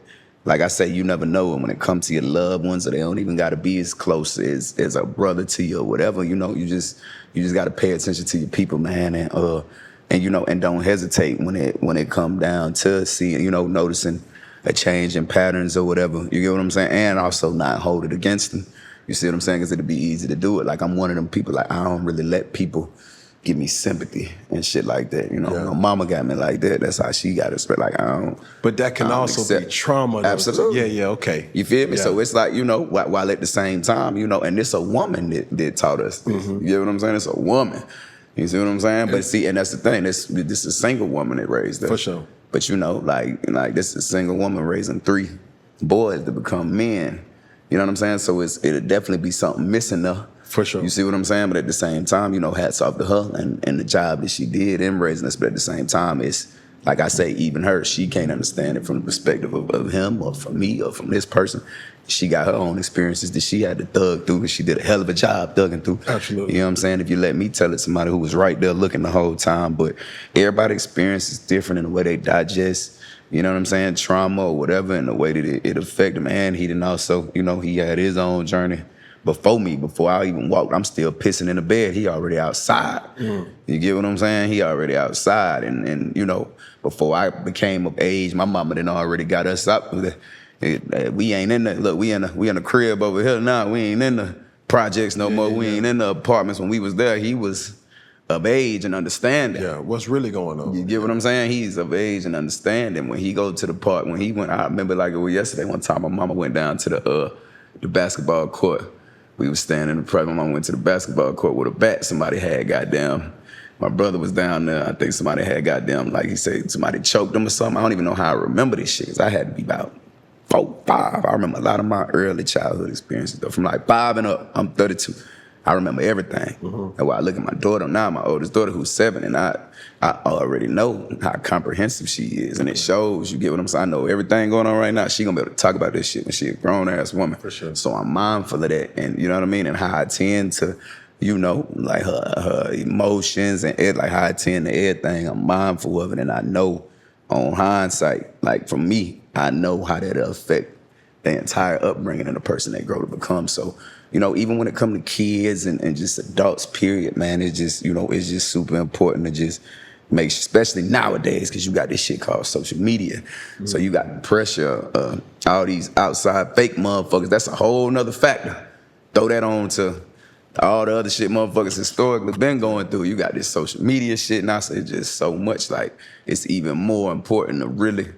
like I say, you never know. And when it comes to your loved ones, or they don't even got to be as close as a brother to you or whatever, you just got to pay attention to your people, man. And don't hesitate when it come down to seeing, noticing a change in patterns or whatever. You get what I'm saying? And also not hold it against them. You see what I'm saying? Because it'd be easy to do it. Like, I'm one of them people, like, I don't really let people give me sympathy and shit like that. My mama got me like that. That's how she got us. But like, I don't. But that can also be trauma. Absolutely. Yeah, okay. You feel me? Yeah. So it's like, while at the same time, and it's a woman that taught us this. You get what I'm saying? It's a woman. You see what I'm saying? But see, and that's the thing. This is a single woman that raised us. For sure. But like this is a single woman raising 3 boys to become men. You know what I'm saying? So it'll definitely be something missing there. For sure. You see what I'm saying? But at the same time, hats off to her and the job that she did in raising us. But at the same time, it's, like I say, even her, she can't understand it from the perspective of him or from me or from this person. She got her own experiences that she had to thug through, and she did a hell of a job thugging through. Absolutely. You know what I'm saying? If you let me tell it, somebody who was right there looking the whole time. But everybody's experience is different in the way they digest, you know what I'm saying, trauma or whatever, and the way that it affected him. And he didn't also, he had his own journey. Before I even walked, I'm still pissing in the bed. He already outside. You get what I'm saying? He already outside. And before I became of age, my mama done already got us up. We ain't in the, look, we in the crib over here now. We ain't in the projects no more. We ain't in the apartments. When we was there, he was of age and understanding. Yeah, what's really going on? You get what I'm saying? He's of age and understanding. When he go to the park, when he went, I remember like it was yesterday. One time, my mama went down to the basketball court. We was standing in the press. My mama went to the basketball court with a bat. Somebody had goddamn. My brother was down there. I think somebody had goddamn, like he said, somebody choked him or something. I don't even know how I remember this shit, because I had to be about 4, 5. I remember a lot of my early childhood experiences, though. From like 5 and up, I'm 32. I remember everything. And when I look at my daughter now, my oldest daughter who's 7, and I already know how comprehensive she is. And it shows, you get what I'm saying? I know everything going on right now. She gonna be able to talk about this shit when she a grown-ass woman. For sure. So I'm mindful of that, and you know what I mean? And how I tend to, you know, like her emotions and like how I tend to everything, I'm mindful of it. And I know on hindsight, like for me, I know how that'll affect the entire upbringing of the person they grow to become. So, you know, even when it comes to kids and just adults, period, man, it's just, you know, it's just super important to just make, especially nowadays, because you got this shit called social media. So you got the pressure, all these outside fake motherfuckers. That's a whole nother factor. Throw that on to all the other shit motherfuckers historically been going through. You got this social media shit, and I say just so much, like, it's even more important to really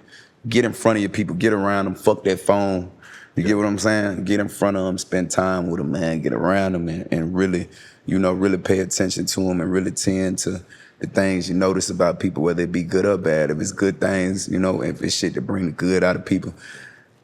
get in front of your people, get around them, fuck that phone. You get what I'm saying? Get in front of them, spend time with them, man, get around them, and really, you know, really pay attention to them and really tend to the things you notice about people, whether it be good or bad. If it's good things, you know, if it's shit to bring the good out of people,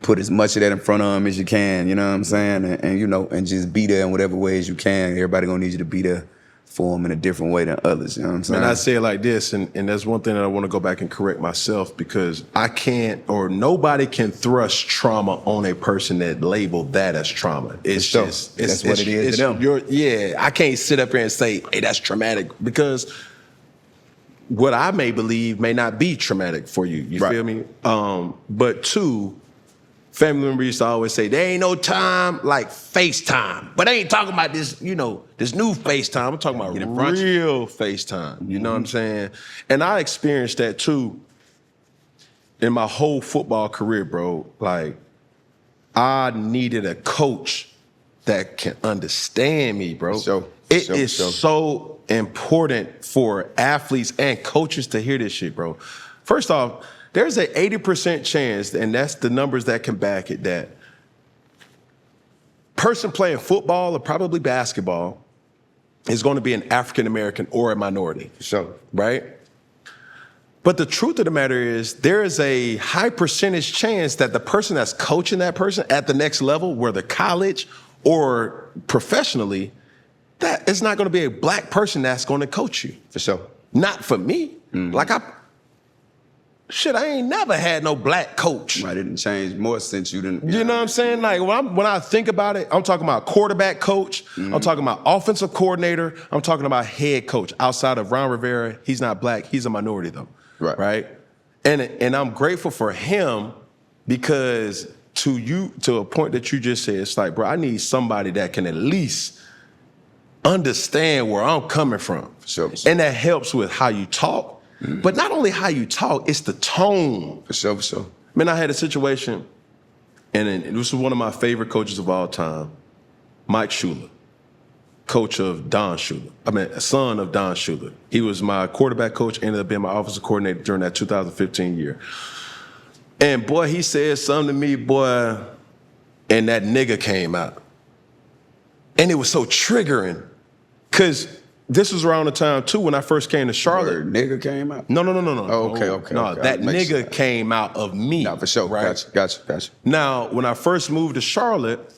put as much of that in front of them as you can, you know what I'm saying? And you know, and just be there in whatever ways you can. Everybody gonna need you to be there for them in a different way than others, you know what I'm saying? And I say it like this, and that's one thing that I want to go back and correct myself, because I can't, or nobody can thrust trauma on a person that labeled that as trauma. It's sure. just, That's what it is to them. Yeah, I can't sit up here and say, hey, that's traumatic, because what I may believe may not be traumatic for you. You Right. feel me? But two, family members used to always say, there ain't no time like FaceTime. But I ain't talking about this, you know, this new FaceTime. I'm talking about real FaceTime. You know what I'm saying? And I experienced that too in my whole football career, bro. Like, I needed a coach that can understand me, bro. It is so important for athletes and coaches to hear this shit, bro. First off, there's an 80% chance, and that's the numbers that can back it, that person playing football or probably basketball is going to be an African-American or a minority. Sure. Right? But the truth of the matter is, there is a high percentage chance that the person that's coaching that person at the next level, whether college or professionally, that it's not going to be a black person that's going to coach you. For sure. Not for me. Like, I ain't never had no black coach. I didn't change more since you didn't. You know what I'm saying? Like, when I think about it, I'm talking about quarterback coach. I'm talking about offensive coordinator. I'm talking about head coach. Outside of Ron Rivera, he's not black. He's a minority, though. Right? And I'm grateful for him, because to a point that you just said, it's like, bro, I need somebody that can at least understand where I'm coming from. Sure. And that helps with how you talk. But not only how you talk, it's the tone. For sure, for sure. Man, I had a situation, and this was one of my favorite coaches of all time, Mike Shula, coach of Don Shula. Son of Don Shula. He was my quarterback coach, ended up being my offensive coordinator during that 2015 year. And boy, he said something to me, boy, and that nigga came out. And it was so triggering, because this was around the time, too, when I first came to Charlotte. Nigga came out? No. Oh, okay. No, that nigga came out of me. No, for sure. Right? Gotcha. Now, when I first moved to Charlotte,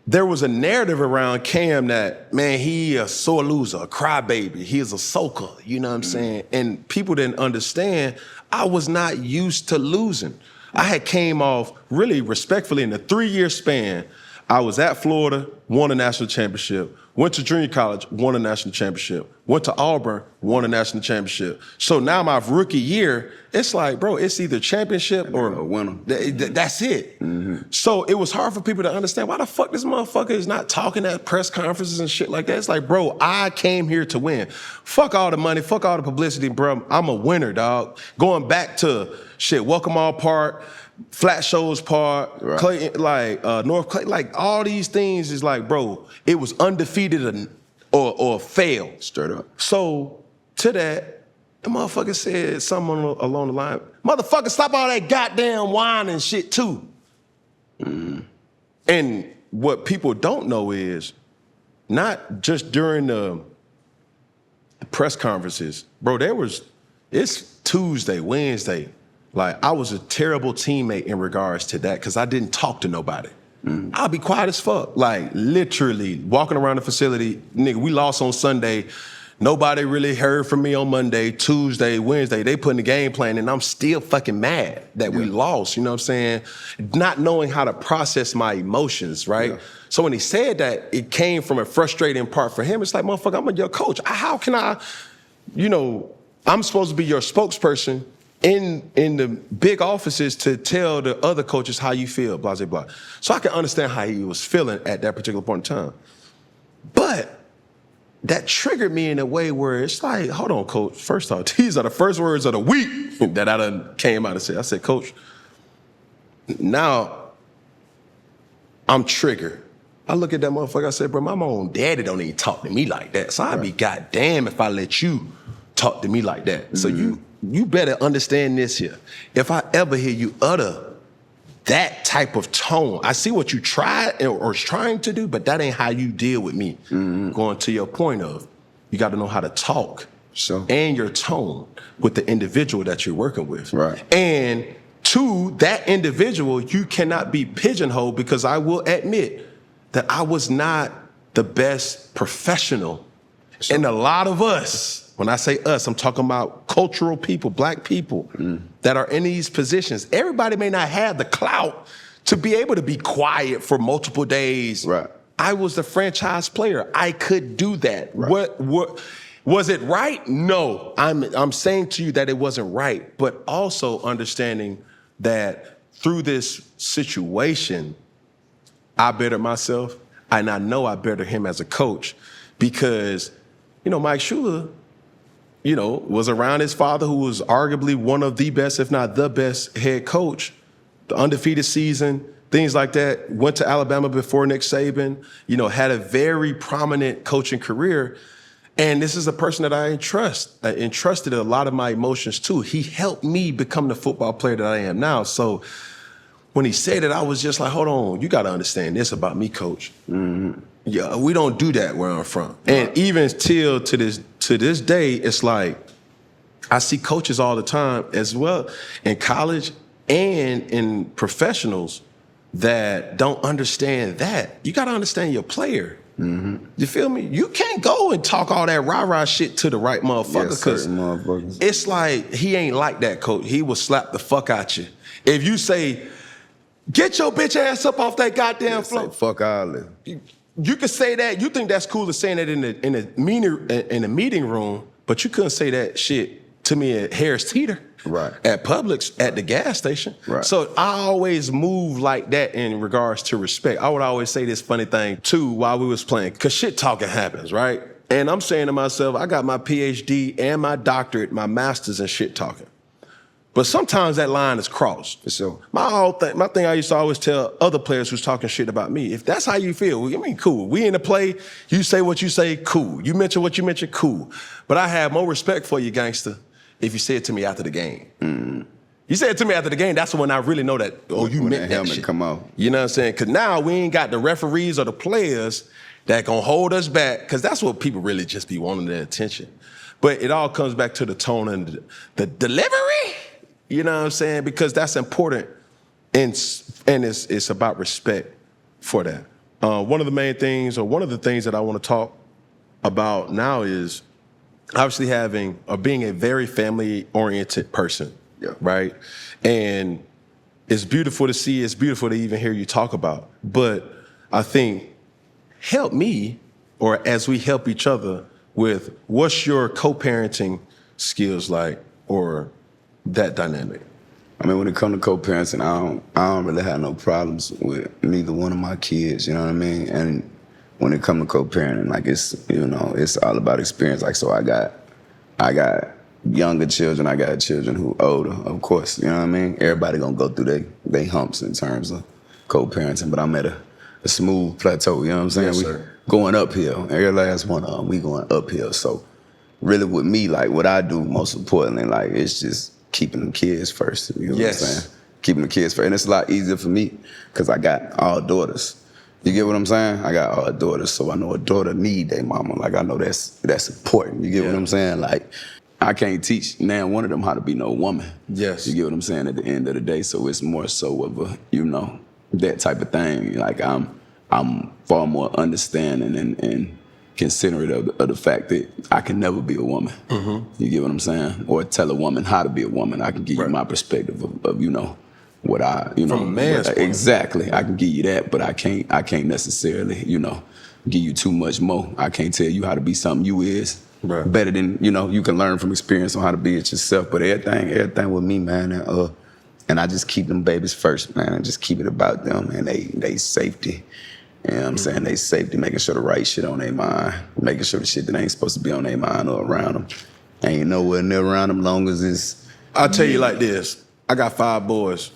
there was a narrative around Cam that, man, he a sore loser, a crybaby. He is a soaker, you know what I'm saying? And people didn't understand I was not used to losing. I had came off really respectfully in a 3-year span. I was at Florida, won a national championship, went to junior college, won a national championship, went to Auburn, won a national championship. So now my rookie year, it's like, bro, it's either championship or a winner. That's it. So it was hard for people to understand why the fuck this motherfucker is not talking at press conferences and shit like that. It's like, bro, I came here to win. Fuck all the money, fuck all the publicity, bro. I'm a winner, dog. Going back to shit, Welcome All Park, Flat Shoals Park, Right. Clayton, like North Clayton, like all these things is like, bro, it was undefeated or failed. Straight up. So to that, the motherfucker said something along the line, motherfucker, stop all that goddamn wine and shit too. And what people don't know is, not just during the press conferences, bro, it's Tuesday, Wednesday. Like, I was a terrible teammate in regards to that because I didn't talk to nobody. I'll be quiet as fuck. Like, literally, walking around the facility, nigga, we lost on Sunday. Nobody really heard from me on Monday, Tuesday, Wednesday. They putting the game plan, and I'm still fucking mad that we lost, you know what I'm saying? Not knowing how to process my emotions, right? Yeah. So when he said that, it came from a frustrating part for him. It's like, motherfucker, I'm your coach. How can I, I'm supposed to be your spokesperson in the big offices to tell the other coaches how you feel, blah, blah, blah. So I can understand how he was feeling at that particular point in time. But that triggered me in a way where it's like, hold on, coach. First off, these are the first words of the week that I done came out and said. I said, coach, now I'm triggered. I look at that motherfucker, I said, bro, my own daddy don't even talk to me like that. So I'd be goddamn if I let you talk to me like that. So you better understand this here. If I ever hear you utter that type of tone, I see what you tried or is trying to do, but that ain't how you deal with me. Going to your point of, you got to know how to talk and your tone with the individual that you're working with. Right. And to that individual, you cannot be pigeonholed, because I will admit that I was not the best professional. And a lot of us, when I say us, I'm talking about cultural people, black people that are in these positions. Everybody may not have the clout to be able to be quiet for multiple days. Right. I was the franchise player. I could do that. Right. What was it right? No. I'm saying to you that it wasn't right, but also understanding that through this situation, I bettered myself, and I know I bettered him as a coach, because, Mike Shula, was around his father, who was arguably one of the best, if not the best head coach, the undefeated season, things like that. Went to Alabama before Nick Saban, had a very prominent coaching career. And this is a person that I entrusted a lot of my emotions to. He helped me become the football player that I am now. So when he said it, I was just like, hold on, you got to understand this about me, coach. Yeah, we don't do that where I'm from. And even till to this day, it's like, I see coaches all the time as well in college and in professionals that don't understand that. You got to understand your player. You feel me? You can't go and talk all that rah-rah shit to the right motherfucker, because it's like, he ain't like that, coach. He will slap the fuck out you. If you say, get your bitch ass up off that goddamn floor. Fuck all of it. You could say that. You think that's cool to saying that in a meeting room, but you couldn't say that shit to me at Harris Teeter, at Publix, at the gas station. So I always move like that in regards to respect. I would always say this funny thing too while we was playing, because shit talking happens, right? And I'm saying to myself, I got my PhD and my doctorate, my master's in shit talking. But sometimes that line is crossed. So my thing I used to always tell other players who's talking shit about me, if that's how you feel, cool. We in the play, you say what you say, cool. You mention what you mention, cool. But I have more respect for you, gangster, if you say it to me after the game. You say it to me after the game, that's when I really know that, you meant that shit. Come out. You know what I'm saying? Because now we ain't got the referees or the players that gonna hold us back, because that's what people really just be wanting their attention. But it all comes back to the tone and the delivery. You know what I'm saying? Because that's important, and it's about respect for that. One of the main things, or one of the things that I want to talk about now is obviously being a very family-oriented person, right? And it's beautiful to see, it's beautiful to even hear you talk about. But I think, help me, or as we help each other with, what's your co-parenting skills like, or that dynamic? I mean, when it comes to co-parenting, I don't really have no problems with neither one of my kids, you know what I mean? And when it comes to co-parenting, like, it's all about experience. Like, so I got younger children, I got children who older, of course, you know what I mean? Everybody gonna go through they humps in terms of co-parenting, but I'm at a smooth plateau, you know what I'm saying? Yes, we sir. going uphill. Every last one of them, we going uphill. So really with me, like what I do most importantly, like it's just keeping them kids first, you know what I'm saying? Keeping the kids first. And it's a lot easier for me because I got all daughters. You get what I'm saying? I got all daughters, so I know a daughter need their mama. Like I know that's important. You get what I'm saying? Like I can't teach now one of them how to be no woman. Yes. You get what I'm saying at the end of the day. So it's more so of a, you know, that type of thing. Like I'm far more understanding and considerate of the fact that I can never be a woman. You get what I'm saying? Or tell a woman how to be a woman. I can give you my perspective of you know, what I, you know. From a man's point. Exactly. I can give you that, but I can't necessarily, you know, give you too much more. I can't tell you how to be something you is. Right. Better than, you know, you can learn from experience on how to be it yourself. But everything with me, man, and I just keep them babies first, man, and just keep it about them and they safety. You know what I'm saying? They safety, making sure the right shit on their mind, making sure the shit that ain't supposed to be on their mind or around them ain't nowhere near around them long as it's... I'll tell you like this. I got 5 boys.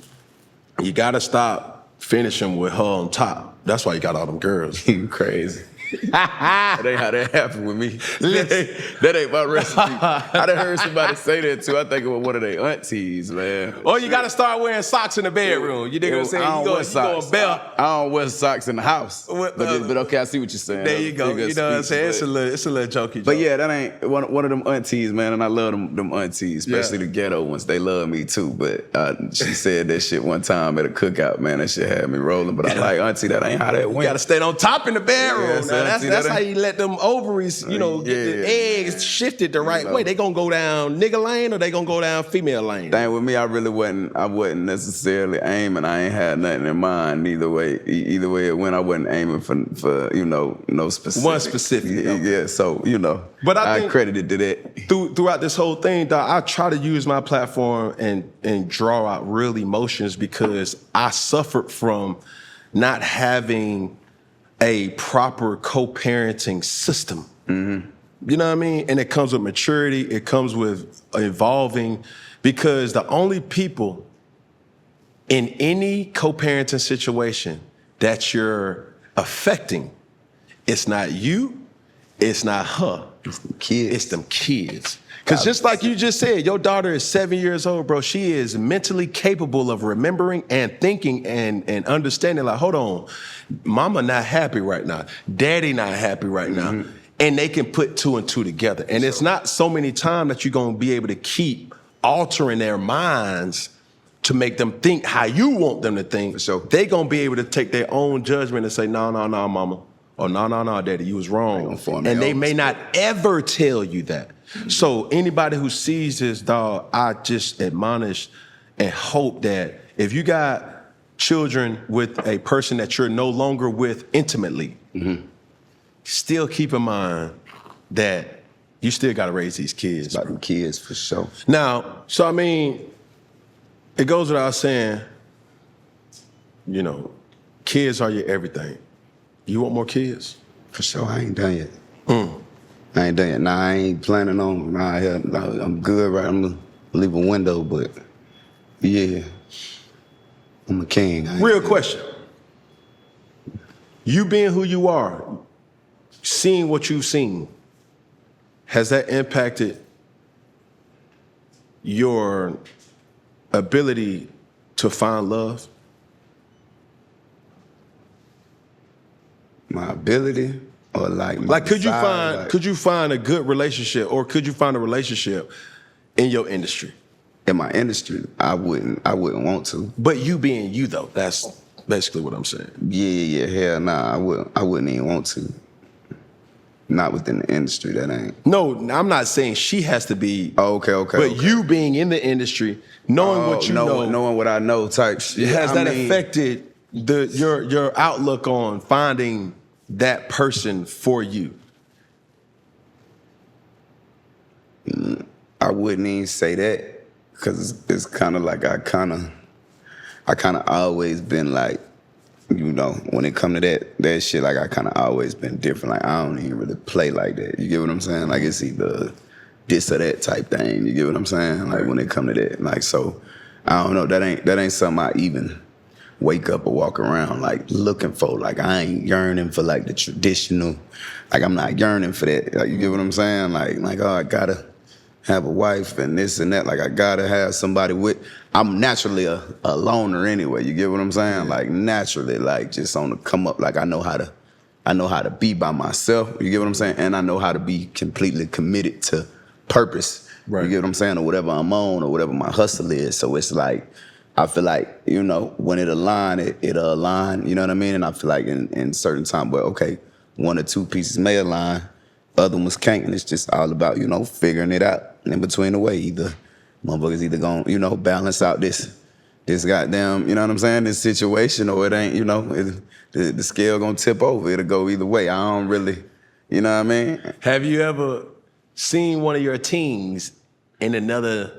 You gotta stop finishing with her on top. That's why you got all them girls. You crazy. That ain't how that happened with me. That ain't my recipe. I done heard somebody say that too. I think it was one of their aunties, man. Or you gotta start wearing socks in the bedroom. You dig what I'm saying? I don't wear socks. Belt. I don't wear socks in the house. What, But okay, I see what you're saying. There you go. You know what I'm saying? It's a little jokey joke. But yeah, that ain't one of them aunties, man, and I love them aunties, especially the ghetto ones. They love me too. But she said that shit one time at a cookout, man. That shit had me rolling. But I like, auntie, that ain't how that went. You gotta stay on top in the bedroom. Yeah, That's how you let them ovaries, you know, get the eggs shifted the right way. They gonna go down nigga lane or they gonna go down female lane. Dang, with me, I wasn't necessarily aiming. I ain't had nothing in mind either way. Either way it went, I wasn't aiming for you know, no specific. One specific. Yeah, so, you know, but I think credited to that. Throughout this whole thing, dog, I try to use my platform and draw out real emotions because I suffered from not having a proper co-parenting system. You know what I mean? And it comes with maturity. It comes with evolving because the only people in any co-parenting situation that you're affecting, it's not you, it's not her. It's them kids. It's them kids. Because just like you just said, your daughter is 7 years old, bro. She is mentally capable of remembering and thinking and understanding, like, hold on, mama not happy right now. Daddy not happy right now. And they can put 2 and 2 together. And it's not so many times that you're going to be able to keep altering their minds to make them think how you want them to think. So they're going to be able to take their own judgment and say, no, mama. Or no, daddy, you was wrong. And they may not ever tell you that. So anybody who sees this, dog, I just admonish and hope that if you got children with a person that you're no longer with intimately, still keep in mind that you still got to raise these kids. It's about them kids for sure. Now, so I mean, it goes without saying, you know, kids are your everything. You want more kids? For sure, I ain't done yet. I ain't done yet. Nah, I ain't planning on. Nah, I'm good, right? I'm gonna leave a window, but yeah, I'm a king. Real question. You being who you are, seeing what you've seen, has that impacted your ability to find love? My ability, or like could you find a good relationship, or could you find a relationship in your industry? In my industry, I wouldn't want to. But you being you though, that's basically what I'm saying. Yeah, hell nah, I wouldn't even want to. Not within the industry, that ain't. No, I'm not saying she has to be. Okay. But you being in the industry, knowing what you know, knowing what I know, type shit. Has that affected your outlook on finding that person for you? I wouldn't even say that because it's kind of like I kind of always been like, you know, when it come to that shit, like I kind of always been different. Like I don't even really play like that. You get what I'm saying? Like it's either this or that type thing. You get what I'm saying? Like when it come to that, like so, I don't know. That ain't something I even wake up or walk around like looking for. Like I ain't yearning for like the traditional. Like I'm not yearning for that. Like, you get what I'm saying? Like oh, I gotta have a wife and this and that. Like I gotta have somebody with. I'm naturally a loner anyway. You get what I'm saying? Like naturally, like just on the come up. Like I know how to be by myself. You get what I'm saying? And I know how to be completely committed to purpose. Right. You get what I'm saying? Or whatever I'm on or whatever my hustle is. So it's like, I feel like, you know, when it'll align, it'll align. You know what I mean? And I feel like in certain time, well, okay, one or two pieces may align, other ones can't. And it's just all about, you know, figuring it out in between the way. Either motherfuckers either gonna, you know, balance out this goddamn, you know what I'm saying, this situation, or it ain't, you know, the scale gonna tip over. It'll go either way. I don't really, you know what I mean? Have you ever seen one of your teams on another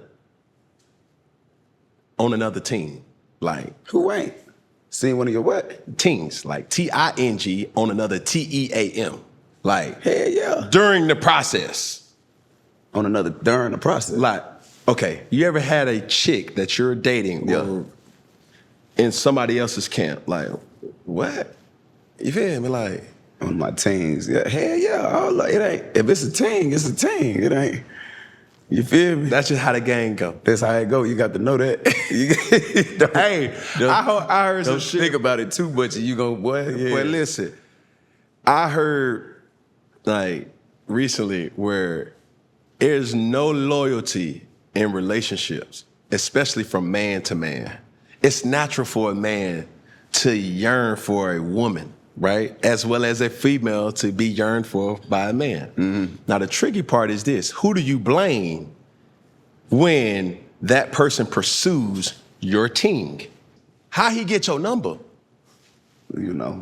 team? Like, who ain't? Seen one of your what? Teams, like T-I-N-G on another T-E-A-M. Like, hell yeah. During the process. During the process. Like, okay, you ever had a chick that you're dating or in somebody else's camp? Like, what? You feel me? Like, on my teams, yeah, hell yeah. It ain't. If it's a team, it's a team. It ain't. You feel me? That's just how the game go. That's how it go. You got to know that. I heard some don't shit. Think about it too much, and you go, boy. Yeah. But listen, I heard like recently where there's no loyalty in relationships, especially from man to man. It's natural for a man to yearn for a woman, right? As well as a female to be yearned for by a man. Mm-hmm. Now, the tricky part is this. Who do you blame when that person pursues your ting? How he get your number? You know.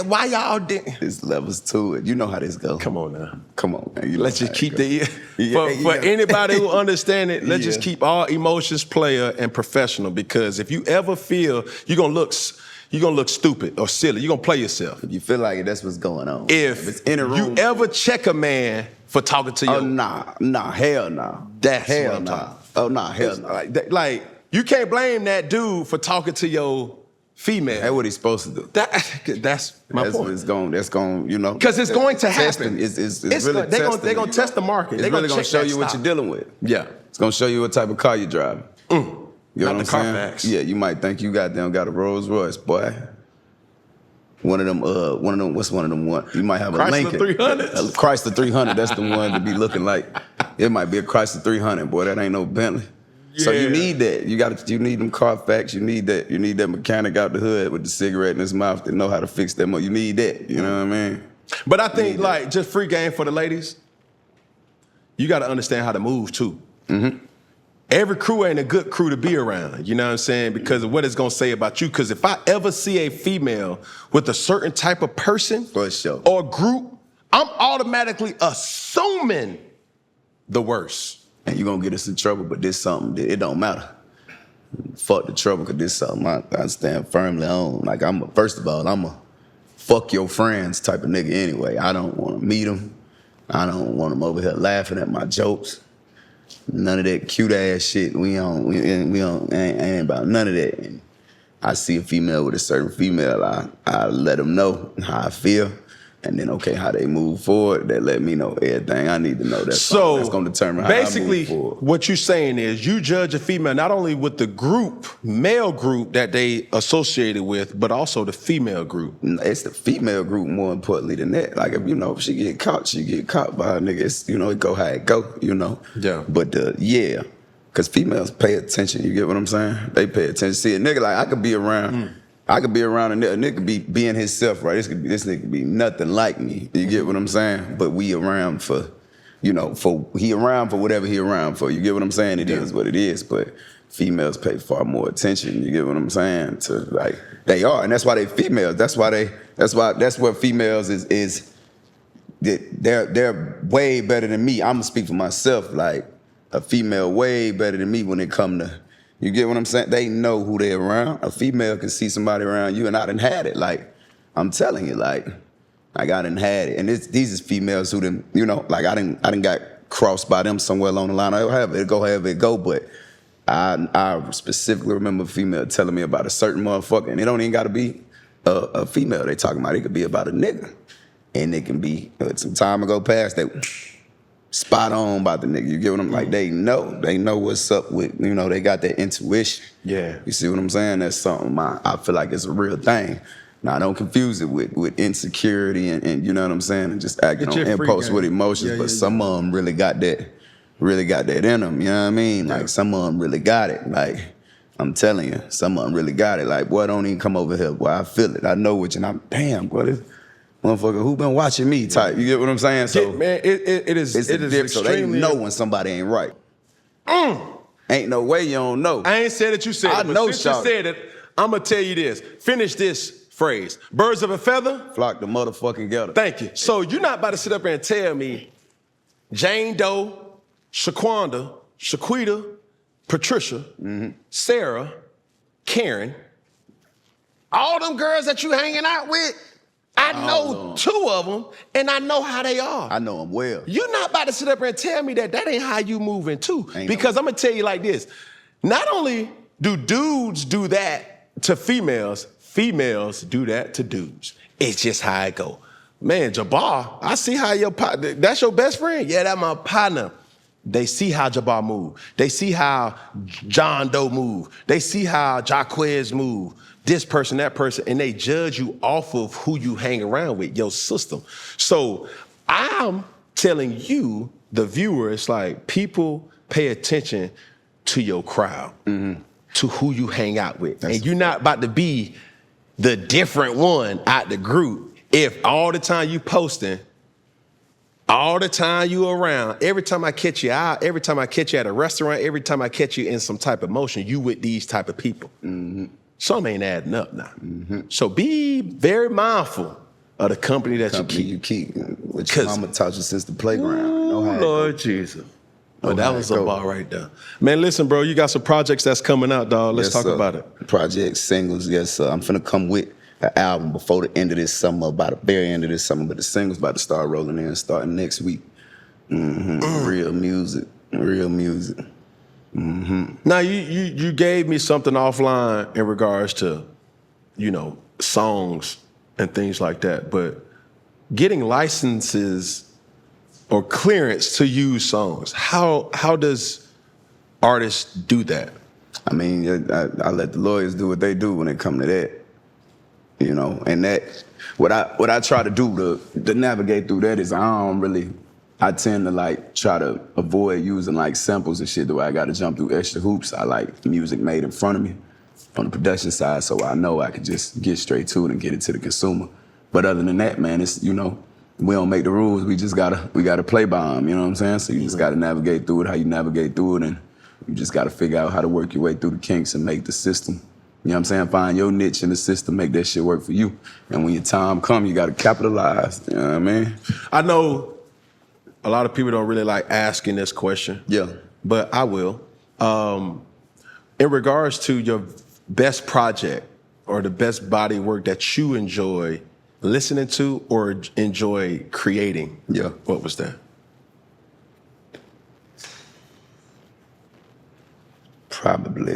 Why y'all didn't? There's levels to it. You know how this goes. Come on now. Come on, man. Let's just keep for anybody who understand it, let's just keep all emotions player and professional, because if you ever feel you're gonna look stupid or silly, you're gonna play yourself. If you feel like it, that's what's going on. If it's in a room, you ever check a man for talking to you, oh nah, hell nah. That's hell what I'm nah. talking. Oh nah, hell nah. Like you can't blame that dude for talking to your female. That's what he's supposed to do. That's my point. That's going, you know. Because it's going to happen. It's really testing. They're going to test the market. It's really going to show you what you're dealing with. Yeah. It's going to show you what type of car you're driving. You know what I'm saying? Carfax. Yeah, you might think you got a Rolls Royce, boy. One of them, what's one of them one? You might have a Chrysler Lincoln. 300. A Chrysler 300, that's the one to be looking like. It might be a Chrysler 300, boy, that ain't no Bentley. Yeah. So you need that. You need them Carfax. You need that. You need that mechanic out the hood with the cigarette in his mouth to know how to fix that. You need that. You know what I mean? But I think like just free game for the ladies. You got to understand how to move too. Mm-hmm. Every crew ain't a good crew to be around. You know what I'm saying? Because of what it's gonna say about you. Because if I ever see a female with a certain type of person for sure, or group, I'm automatically assuming the worst. And you're going to get us in trouble, but this something, it don't matter. Fuck the trouble, because this something I stand firmly on. Like, first of all, I'm a fuck your friends type of nigga anyway. I don't want to meet them. I don't want them over here laughing at my jokes. None of that cute ass shit. We ain't about none of that. And I see a female with a certain female, I let them know how I feel. And then, okay, how they move forward, that let me know everything I need to know. That's going to determine how I move forward. What you're saying is you judge a female not only with the male group that they associated with, but also the female group. It's the female group more importantly than that. Like, if she get caught by a nigga. It's, it go how it go, Yeah. But, because females pay attention. You get what I'm saying? They pay attention. See, a nigga, like, I could be around... I could be around a nigga be being himself, right? This nigga could be nothing like me. You get what I'm saying? But we around for, he around for whatever he around for. You get what I'm saying? It is what it is. But females pay far more attention. You get what I'm saying? To like they are, and that's why they females. That's what females is. They're way better than me. I'm gonna speak for myself. Like a female way better than me when it come to. You get what I'm saying? They know who they're around. A female can see somebody around you, and I done had it. Like, I'm telling you, like I done had it. And these is females who done, like I done got crossed by them somewhere along the line. However it go, but I specifically remember a female telling me about a certain motherfucker, and it don't even got to be a female they talking about. It could be about a nigga, and it can be some time ago past that spot on about the nigga. You get what I'm like? They know what's up with, they got that intuition. Yeah. You see what I'm saying? That's something I feel like it's a real thing. Now, don't confuse it with insecurity and you know what I'm saying, and just acting on impulse with emotions. But some of them really got that in them. You know what I mean? Like some of them really got it. Like I'm telling you, some of them really got it. Like, boy, don't even come over here. Boy, I feel it. I know it. And I'm damn, boy, this motherfucker, who been watching me type. You get what I'm saying? So man, it is extremely. So they know when somebody ain't right. Ain't no way you don't know. I ain't said that you said it. I know, since you said it, I'm gonna tell you this. Finish this phrase. Birds of a feather flock the motherfucking together. Thank you. So you're not about to sit up there and tell me Jane Doe, Shaquanda, Shaquita, Patricia, Sarah, Karen, all them girls that you hanging out with, I know 2 of them, and I know how they are. I know them well. You're not about to sit up there and tell me that ain't how you moving too. Ain't because I'm gonna tell you like this. Not only do dudes do that to females, females do that to dudes. It's just how it go. Man, Jabbar, I see how your partner, that's your best friend? Yeah, that's my partner. They see how Jabbar move. They see how John Doe move. They see how Jaquez move. This person, that person, and they judge you off of who you hang around with, your system. So I'm telling you, the viewer, it's like people pay attention to your crowd, to who you hang out with. And you're not about to be the different one out the group if all the time you posting, all the time you around, every time I catch you out, every time I catch you at a restaurant, every time I catch you in some type of motion, you with these type of people. Some ain't adding up now. So be very mindful of the company that you keep. What your mama taught you since the playground. Lord Jesus. But that was a bar right there. Man, listen, bro, you got some projects that's coming out, dog. Let's talk about it. Projects, singles, yes, sir. I'm finna come with an album before the end of this summer, about the very end of this summer, but the singles about to start rolling in starting next week. Real music. Now, you gave me something offline in regards to, songs and things like that, but getting licenses or clearance to use songs, how does artists do that? I mean, I let the lawyers do what they do when it come to that, and that, what I try to do to navigate through that is I tend to try to avoid using samples and shit the way I gotta jump through extra hoops. I like music made in front of me on the production side, so I know I can just get straight to it and get it to the consumer. But other than that, man, it's, we don't make the rules, we gotta play by them, you know what I'm saying? So you just gotta navigate through it how you navigate through it, and you just gotta figure out how to work your way through the kinks and make the system, you know what I'm saying? Find your niche in the system, make that shit work for you. And when your time come, you gotta capitalize, you know what I mean? I know a lot of people don't really like asking this question. Yeah. But I will. In regards to your best project or the best body work that you enjoy listening to or enjoy creating, yeah, what was that? Probably,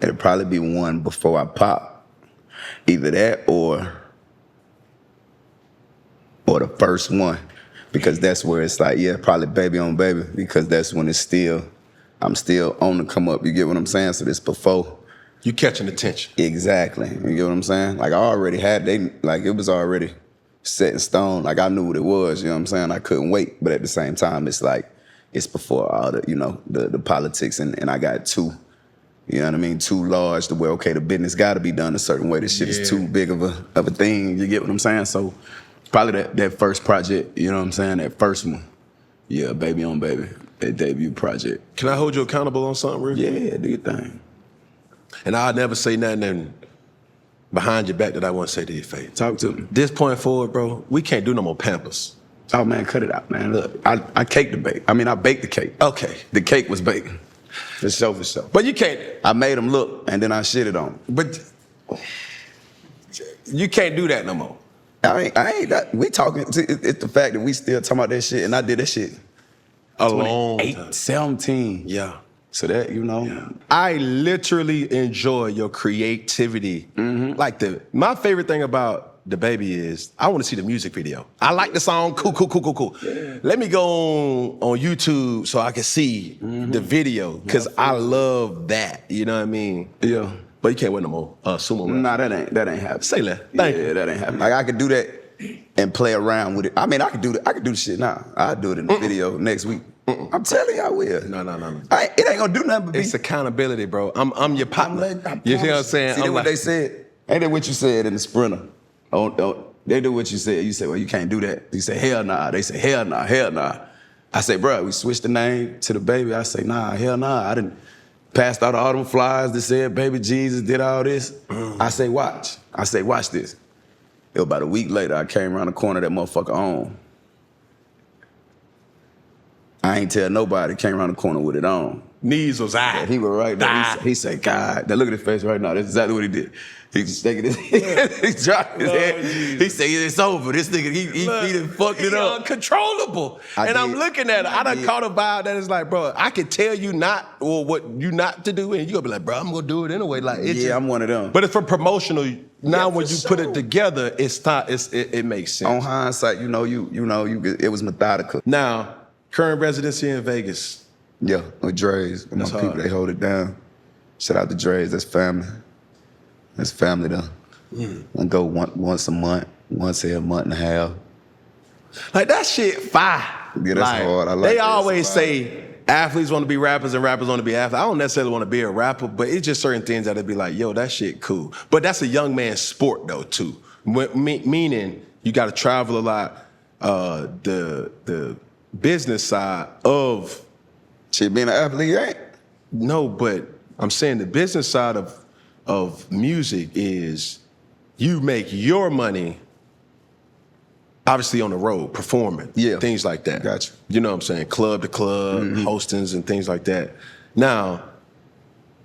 it'd probably be one before I pop. Either that or the first one, because that's where it's probably Baby on Baby, because that's when I'm still on the come up, you get what I'm saying? So this before. You catching attention. Exactly, you get what I'm saying? I already had, it was already set in stone, I knew what it was, you know what I'm saying? I couldn't wait, but at the same time, it's before all the, the politics, and I got too, you know what I mean, too large to where, okay, the business gotta be done a certain way, this shit is too big of a thing, you get what I'm saying? So, probably that first project, you know what I'm saying? That first one. Yeah, Baby on Baby, that debut project. Can I hold you accountable on something real quick? Yeah, do your thing. And I'll never say nothing behind your back that I want to say to your face. Talk to me. This point forward, bro, we can't do no more Pampers. Oh, man, cut it out, man. Look, I caked the bake. I baked the cake. Okay. The cake was baked. For sure. But you can't. I made them look, and then I shitted on them. But you can't do that no more. We talking, it's the fact that we still talking about that shit, and I did that shit A long time. 17. Yeah. So that, you know. I literally enjoy your creativity. Like my favorite thing about DaBaby is I want to see the music video. I like the song, cool. Yeah. Let me go on YouTube so I can see the video, because I love that. You know what I mean? Yeah. But you can't win no more sumo rap. Nah, that ain't happening. Say that. Thank you. That ain't happening. Like, I could do that and play around with it. I mean, I could do the shit now. I'll do it in the video next week. I'm telling you, I will. No. It ain't gonna do nothing but It's accountability, bro. I'm your partner. You see what I'm saying? See, that's what they said. Ain't that what you said in the Sprinter? They do what you said. You said, well, you can't do that. You say, hell nah. They say, hell nah. I say, bro, we switched the name to DaBaby. I say, nah, hell nah. I didn't passed out all them flyers that said Baby Jesus did all this. I say, watch. I say, watch this. It was about a week later, I came around the corner, that motherfucker on. I ain't tell nobody, came around the corner with it on. Knees was out. Yeah, he was right there. He said, God. Now look at his face right now. That's exactly what he did. He just taking his he dropped his head. Jesus. He said, it's over. This nigga, he done fucked it up. Uncontrollable. I'm looking at it. I done caught a vibe that is like, bro, I can tell you not, or what you not to do, and you gonna be like, bro, I'm gonna do it anyway. Like, I'm one of them. But it's for promotional. Now when you put it together, it makes sense. On hindsight, it was methodical. Now, current residency in Vegas. Yeah, with Dre's. My people, they hold it down. Shout out to Dre's, that's family. That's family though. I go once a month, once every month and a half. Like, that shit fire. Yeah, that's hard. I like they that. always say athletes want to be rappers and rappers want to be athletes. I don't necessarily want to be a rapper, but it's just certain things that'd be like, yo, that shit cool. But that's a young man's sport though too. Meaning you got to travel a lot. The business side of shit, being an athlete, ain't? No, but I'm saying the business side of music is you make your money obviously on the road, performing, things like that. Gotcha. You know what I'm saying? Club to club, hostings and things like that. Now,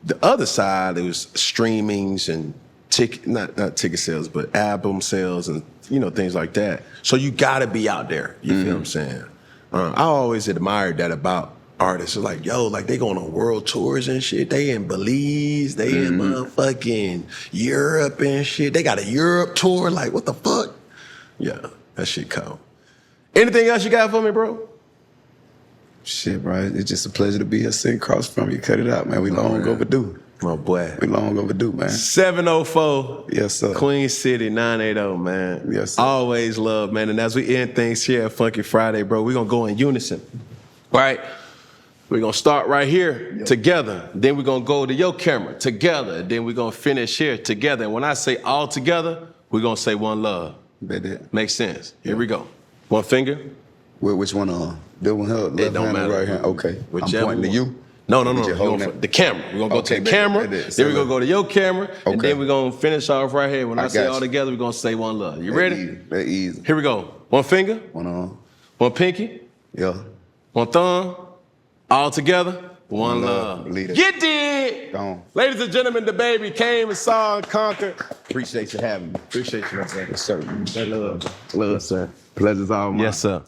the other side, it was streamings and not ticket sales, but album sales and things like that. So you gotta be out there. You feel what I'm saying? I always admired that about artists. It's like, yo, like they going on world tours and shit. They in Belize, they in motherfucking Europe and shit. They got a Europe tour. Like, what the fuck? Yeah, that shit cool. Anything else you got for me, bro? Shit, bro. It's just a pleasure to be here sitting across from you. Cut it out, man. We long overdue. My boy. We long overdue, man. 704. Yes, sir. Queen City 980, man. Yes, sir. Always love, man. And as we end things here at Funky Friday, bro, we're going to go in unison. Right? We're going to start right here together. Then we're going to go to your camera together. Then we're going to finish here together. And when I say all together, we're going to say one love. Makes sense. Here we go. One finger. Which one? That one, left it don't hand matter. Right hand. Okay. Whichever I'm pointing to you? No. The camera. We're going to go to the camera. Then we're going to go to your camera. Okay. And then we're going to finish off right here. When I say all together, we're going to say one love. You ready? That easy. Here we go. One finger. One arm. One pinky. Yeah. One thumb. All together. One love. Get it! Gone. Ladies and gentlemen, DaBaby came and saw and conquered. Appreciate you having me. Appreciate you, my brother. Yes, sir. Love, sir. Pleasure's all mine. Yes, sir.